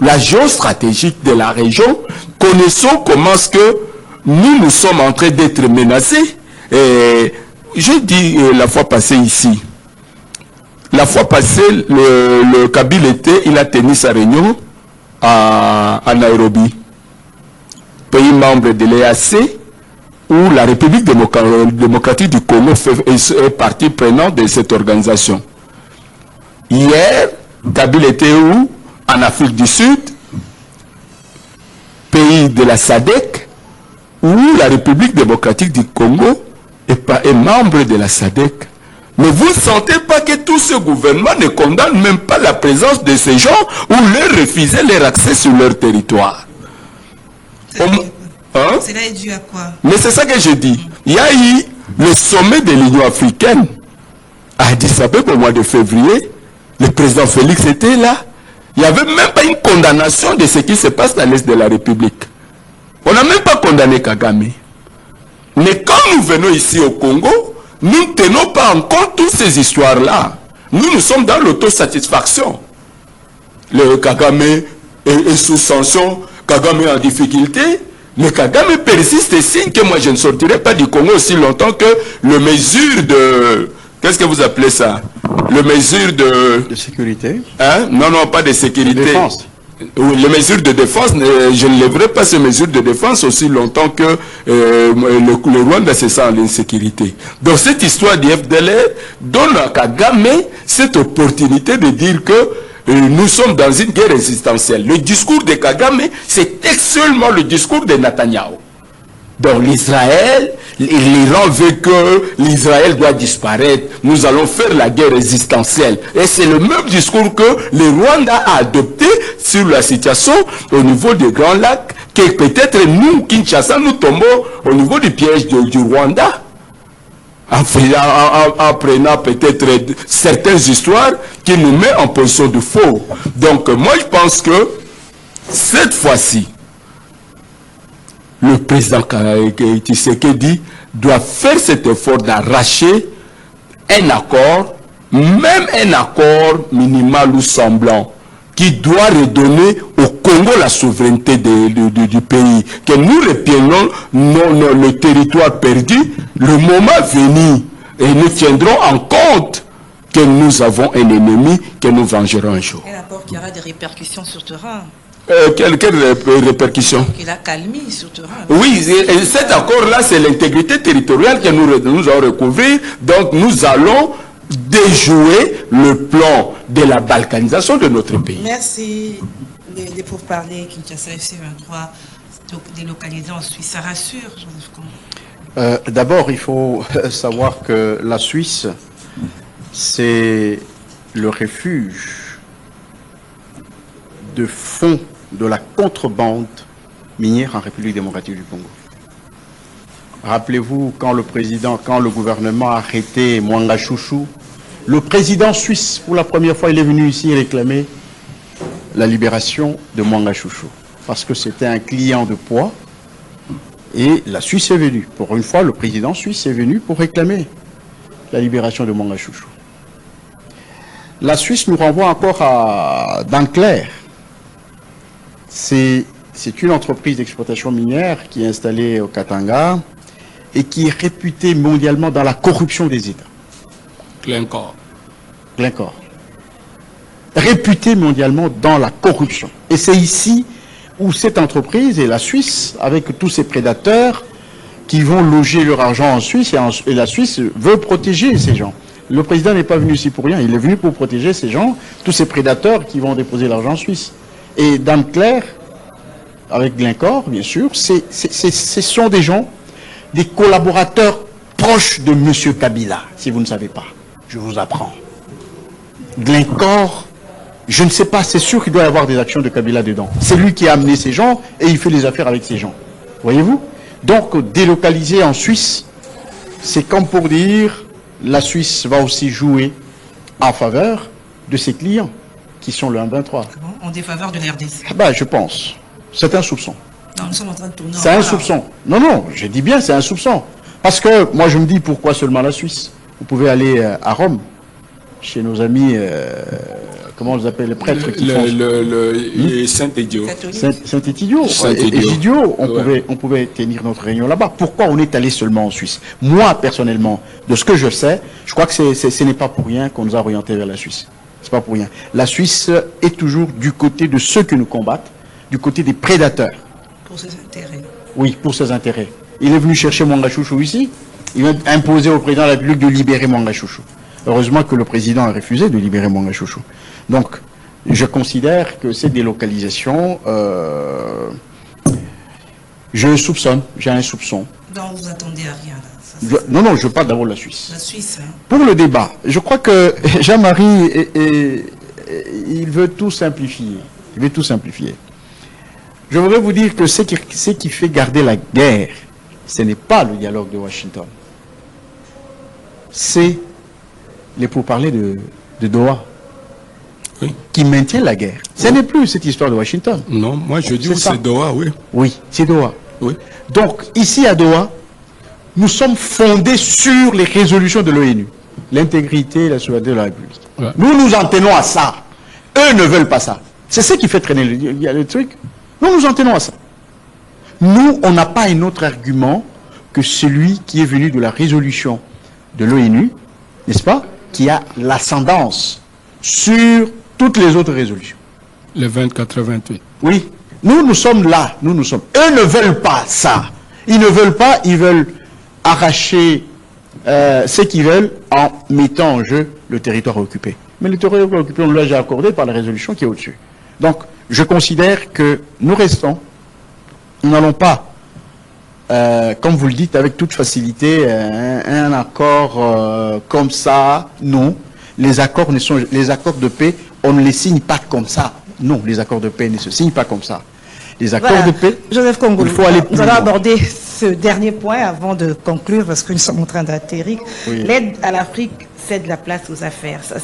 la géostratégie de la région, connaissons comment est-ce que nous sommes en train d'être menacés. Et j'ai dit la fois passée ici, la fois passée, le Kabila il a tenu sa réunion à Nairobi, pays membre de l'EAC, où la République démocratique du Congo est partie prenante de cette organisation. Hier, Kabila était où? En Afrique du Sud, pays de la SADC, où la République démocratique du Congo est membre de la SADC. Mais vous ne sentez pas que tout ce gouvernement ne condamne même pas la présence de ces gens ou leur refuser leur accès sur leur territoire? Cela est dû à quoi? Mais c'est ça que je dis. Il y a eu le sommet de l'Union africaine à Addis Abeba au mois de février. Le président Félix était là. Il n'y avait même pas une condamnation de ce qui se passe dans l'Est de la République. On n'a même pas condamné Kagame. Mais quand nous venons ici au Congo, nous ne tenons pas en compte toutes ces histoires-là. Nous sommes dans l'autosatisfaction. Le Kagame est sous sanction, Kagame est en difficulté, mais Kagame persiste et signe que moi je ne sortirai pas du Congo aussi longtemps que le mesure de... Qu'est-ce que vous appelez ça? Le mesure de... De sécurité? Hein? Non, non, pas de sécurité. De défense. Les mesures de défense, je ne lèverai pas ces mesures de défense aussi longtemps que le Rwanda se sent en insécurité. Donc cette histoire du FDLR donne à Kagame cette opportunité de dire que nous sommes dans une guerre existentielle. Le discours de Kagame, c'est seulement le discours de Netanyahou. Donc l'Israël, l'Iran veut que l'Israël doit disparaître. Nous allons faire la guerre existentielle. Et c'est le même discours que le Rwanda a adopté sur la situation au niveau des Grands Lacs, que peut-être nous, Kinshasa, nous tombons au niveau du piège du Rwanda. En prenant peut-être certaines histoires qui nous mettent en position de faux. Donc moi je pense que cette fois-ci, le président Tshisekedi doit faire cet effort d'arracher un accord, même un accord minimal ou semblant, qui doit redonner au Congo la souveraineté du pays. Que nous reprenons le territoire perdu, le moment venu, et nous tiendrons en compte que nous avons un ennemi que nous vengerons un jour. Et l'accord qui aura des répercussions sur le terrain. Quelle répercussion? Il a calmé sur le terrain. Oui, et cet accord-là, c'est l'intégrité territoriale que nous allons recouvrir. Donc, nous allons déjouer le plan de la balkanisation de notre pays. Merci. Les pourparlers Kinshasa FC 23 délocalisés en Suisse, ça rassure, Joseph Kombo? D'abord, il faut savoir que la Suisse, c'est le refuge de fonds de la contrebande minière en République démocratique du Congo. Rappelez-vous, quand le gouvernement a arrêté Mwanga Chouchou, le président suisse, pour la première fois, il est venu ici réclamer la libération de Mwanga Chouchou, parce que c'était un client de poids, et la Suisse est venue. Pour une fois, le président suisse est venu pour réclamer la libération de Mwanga Chouchou. La Suisse nous renvoie encore à Dankler. C'est une entreprise d'exploitation minière qui est installée au Katanga et qui est réputée mondialement dans la corruption des États. Glencore. Réputée mondialement dans la corruption. Et c'est ici où cette entreprise et la Suisse, avec tous ces prédateurs qui vont loger leur argent en Suisse, et la Suisse veut protéger ces gens. Le président n'est pas venu ici pour rien, il est venu pour protéger ces gens, tous ces prédateurs qui vont déposer l'argent en Suisse. Et Dankler, avec Glencore, bien sûr, ce sont des gens, des collaborateurs proches de M. Kabila, si vous ne savez pas. Je vous apprends. Glencore, je ne sais pas, c'est sûr qu'il doit y avoir des actions de Kabila dedans. C'est lui qui a amené ces gens et il fait les affaires avec ces gens. Voyez-vous? Donc, délocaliser en Suisse, c'est comme pour dire, la Suisse va aussi jouer en faveur de ses clients, qui sont le 1-23. En défaveur de l'RDC. Je pense. C'est un soupçon. Non, nous sommes en train de tourner. C'est un soupçon. Non, non, je dis bien, c'est un soupçon. Parce que moi, je me dis, pourquoi seulement la Suisse? Vous pouvez aller à Rome, chez nos amis comment on les appelle, les prêtres qui font... Saint-Édio. Saint-Étidio. Égidio, on pouvait tenir notre réunion là-bas. Pourquoi on est allé seulement en Suisse? Moi, personnellement, de ce que je sais, je crois que ce n'est pas pour rien qu'on nous a orientés vers la Suisse. C'est pas pour rien. La Suisse est toujours du côté de ceux qui nous combattent, du côté des prédateurs. Pour ses intérêts. Oui, pour ses intérêts. Il est venu chercher Mwanga Chouchou ici. Il a imposé au président de la République de libérer Mwanga Chouchou. Heureusement que le président a refusé de libérer Mwanga Chouchou. Donc, je considère que ces délocalisations, je soupçonne, j'ai un soupçon. Donc, vous attendez à rien, là. Non, je parle d'abord de la Suisse. La Suisse, hein. Pour le débat, je crois que Jean-Marie, il veut tout simplifier. Il veut tout simplifier. Je voudrais vous dire que ce qui fait garder la guerre, ce n'est pas le dialogue de Washington. C'est les pourparlers de Doha. Oui. Qui maintient la guerre. Ce n'est plus cette histoire de Washington. Non, moi je dis que c'est Doha, oui. Oui, c'est Doha. Oui. Donc, ici à Doha, nous sommes fondés sur les résolutions de l'ONU. L'intégrité et la souveraineté de la République. Ouais. Nous nous en tenons à ça. Eux ne veulent pas ça. C'est ce qui fait traîner le truc. Nous nous en tenons à ça. Nous, on n'a pas un autre argument que celui qui est venu de la résolution de l'ONU, n'est-ce pas, qui a l'ascendance sur toutes les autres résolutions. Les 24-28. Oui. Nous sommes là. Nous sommes. Eux ne veulent pas ça. Ils ne veulent pas, ils veulent arracher ce qu'ils veulent en mettant en jeu le territoire occupé. Mais le territoire occupé, on l'a déjà accordé par la résolution qui est au-dessus. Donc, je considère que nous restons. Nous n'allons pas, comme vous le dites, avec toute facilité, un accord comme ça. Non. Les accords de paix, on ne les signe pas comme ça. Non, les accords de paix ne se signent pas comme ça. Les accords de paix, Joseph Congo, il faut aller plus nous allons loin. aborder ce dernier point avant de conclure, parce que nous sommes en train d'atterrir. Oui. L'aide à l'Afrique cède la place aux affaires. Ça,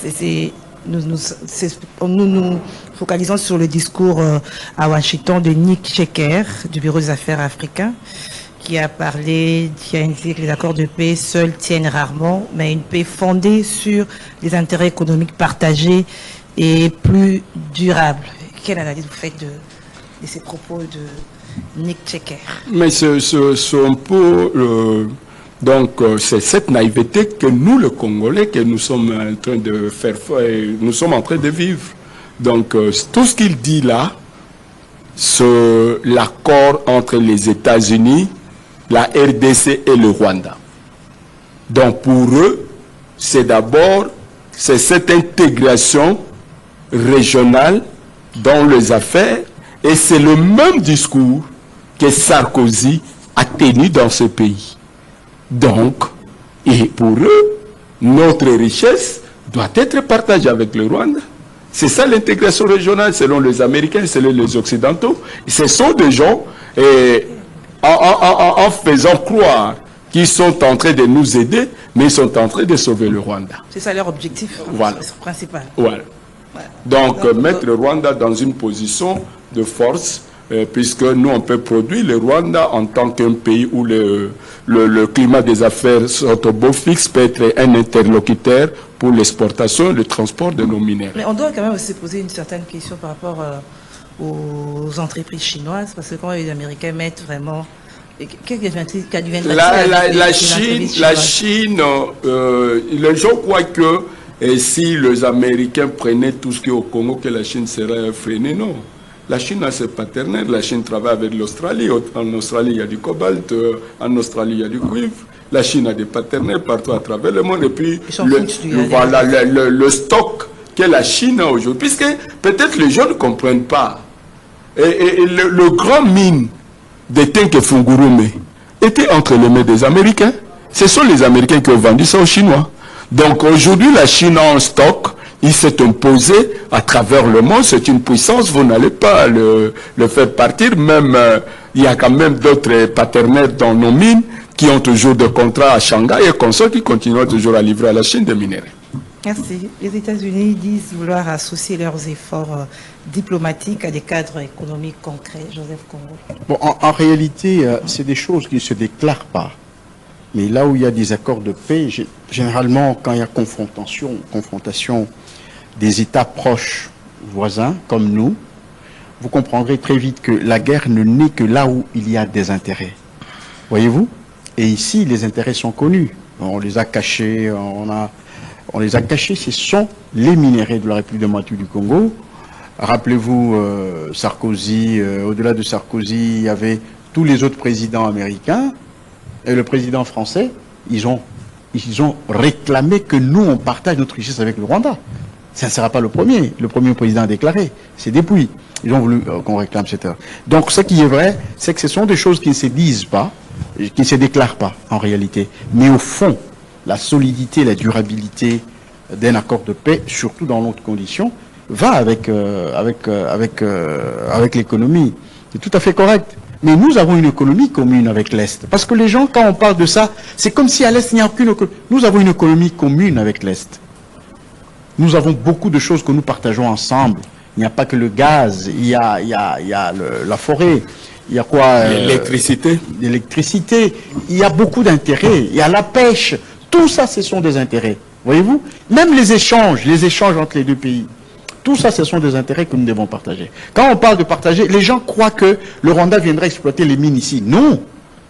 nous nous focalisons sur le discours à Washington de Nick Shecker, du Bureau des affaires africains, qui a indiqué que les accords de paix seuls tiennent rarement, mais une paix fondée sur les intérêts économiques partagés et plus durable. Quelle analyse vous faites de ces propos de Nick Shecker? Mais c'est un peu... c'est cette naïveté que nous, les Congolais, que nous sommes en train de nous sommes en train de vivre. Donc, tout ce qu'il dit là, c'est l'accord entre les États-Unis, la RDC et le Rwanda. Donc, pour eux, c'est cette intégration régionale dans les affaires, et c'est le même discours que Sarkozy a tenu dans ce pays. Donc, et pour eux, notre richesse doit être partagée avec le Rwanda. C'est ça l'intégration régionale selon les Américains, selon les Occidentaux. Ce sont des gens, en faisant croire qu'ils sont en train de nous aider, mais ils sont en train de sauver le Rwanda. C'est ça leur objectif principal. Voilà. Donc, mettre le Rwanda dans une position de force, puisque nous, on peut produire le Rwanda en tant qu'un pays où le climat des affaires sont au beau fixe, peut être un interlocuteur pour l'exportation et le transport de nos minéraux. Mais on doit quand même aussi poser une certaine question par rapport aux entreprises chinoises, parce que quand les Américains mettent vraiment... La Chine, les gens croient que si les Américains prenaient tout ce qui est au Congo, que la Chine serait freinée. Non. La Chine a ses partenaires. La Chine travaille avec l'Australie. En Australie, il y a du cobalt. En Australie, il y a du cuivre. La Chine a des partenaires partout à travers le monde. Et puis, le stock que la Chine a aujourd'hui, puisque peut-être les gens ne comprennent pas. Et le grand mine de Tenke Fungurume était entre les mains des Américains. Ce sont les Américains qui ont vendu ça aux Chinois. Donc aujourd'hui, la Chine a un stock, il s'est imposé à travers le monde, c'est une puissance, vous n'allez pas le faire partir, même il y a quand même d'autres partenaires dans nos mines qui ont toujours des contrats à Shanghai et consorts qui continuent toujours à livrer à la Chine des minéraux. Merci. Les États-Unis disent vouloir associer leurs efforts diplomatiques à des cadres économiques concrets. Joseph Congo. Bon, en réalité, c'est des choses qui ne se déclarent pas. Mais là où il y a des accords de paix, généralement, quand il y a confrontation, des États proches, voisins, comme nous, vous comprendrez très vite que la guerre ne naît que là où il y a des intérêts. Voyez-vous? Et ici, les intérêts sont connus. On les a cachés, on les a cachés. Ce sont les minéraux de la République démocratique du Congo. Rappelez-vous, Sarkozy, au-delà de Sarkozy, il y avait tous les autres présidents américains et le président français. Ils ont réclamé que nous, on partage notre richesse avec le Rwanda. Ça ne sera pas le premier. Le premier président a déclaré. C'est depuis. Ils ont voulu qu'on réclame cette heure. Donc, ce qui est vrai, c'est que ce sont des choses qui ne se disent pas, qui ne se déclarent pas, en réalité. Mais au fond, la solidité, la durabilité d'un accord de paix, surtout dans notre condition, va avec l'économie. C'est tout à fait correct. Mais nous avons une économie commune avec l'Est. Parce que les gens, quand on parle de ça, c'est comme si à l'Est, il n'y a aucune économie. Nous avons une économie commune avec l'Est. Nous avons beaucoup de choses que nous partageons ensemble. Il n'y a pas que le gaz, il y a la forêt, il y a quoi l'électricité. L'électricité, il y a beaucoup d'intérêts, il y a la pêche. Tout ça, ce sont des intérêts. Voyez-vous? Même les échanges entre les deux pays. Tout ça, ce sont des intérêts que nous devons partager. Quand on parle de partager, les gens croient que le Rwanda viendra exploiter les mines ici. Non,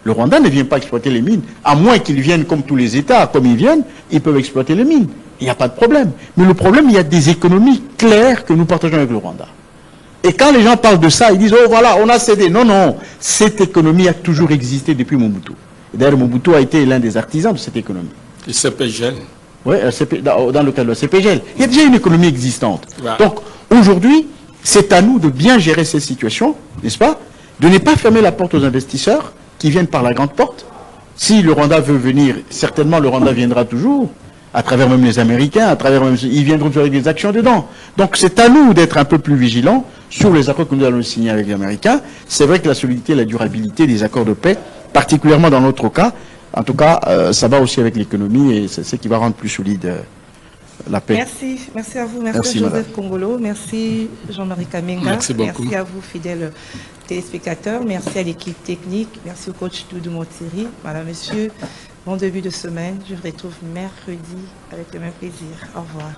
le Rwanda ne vient pas exploiter les mines. À moins qu'ils viennent comme tous les États, comme ils viennent, ils peuvent exploiter les mines. Il n'y a pas de problème. Mais le problème, il y a des économies claires que nous partageons avec le Rwanda. Et quand les gens parlent de ça, ils disent, oh voilà, on a cédé. Non, non, cette économie a toujours existé depuis Mobutu. D'ailleurs, Mobutu a été l'un des artisans de cette économie. Le CPGL. Oui, dans le cadre de la CPGL. Il y a déjà une économie existante. Ouais. Donc, aujourd'hui, c'est à nous de bien gérer ces situations, n'est-ce pas? De ne pas fermer la porte aux investisseurs qui viennent par la grande porte. Si le Rwanda veut venir, certainement le Rwanda viendra toujours, à travers même les Américains, ils viendront faire des actions dedans. Donc, c'est à nous d'être un peu plus vigilants sur les accords que nous allons signer avec les Américains. C'est vrai que la solidité et la durabilité des accords de paix, particulièrement dans notre cas, en tout cas, ça va aussi avec l'économie et c'est ce qui va rendre plus solide la paix. Merci à vous, merci Joseph madame. Congolo, merci Jean-Marie Kamenga, merci à vous fidèles téléspectateurs, merci à l'équipe technique, merci au coach Doudou Montiri, madame, monsieur, bon début de semaine, je vous retrouve mercredi avec le même plaisir, au revoir.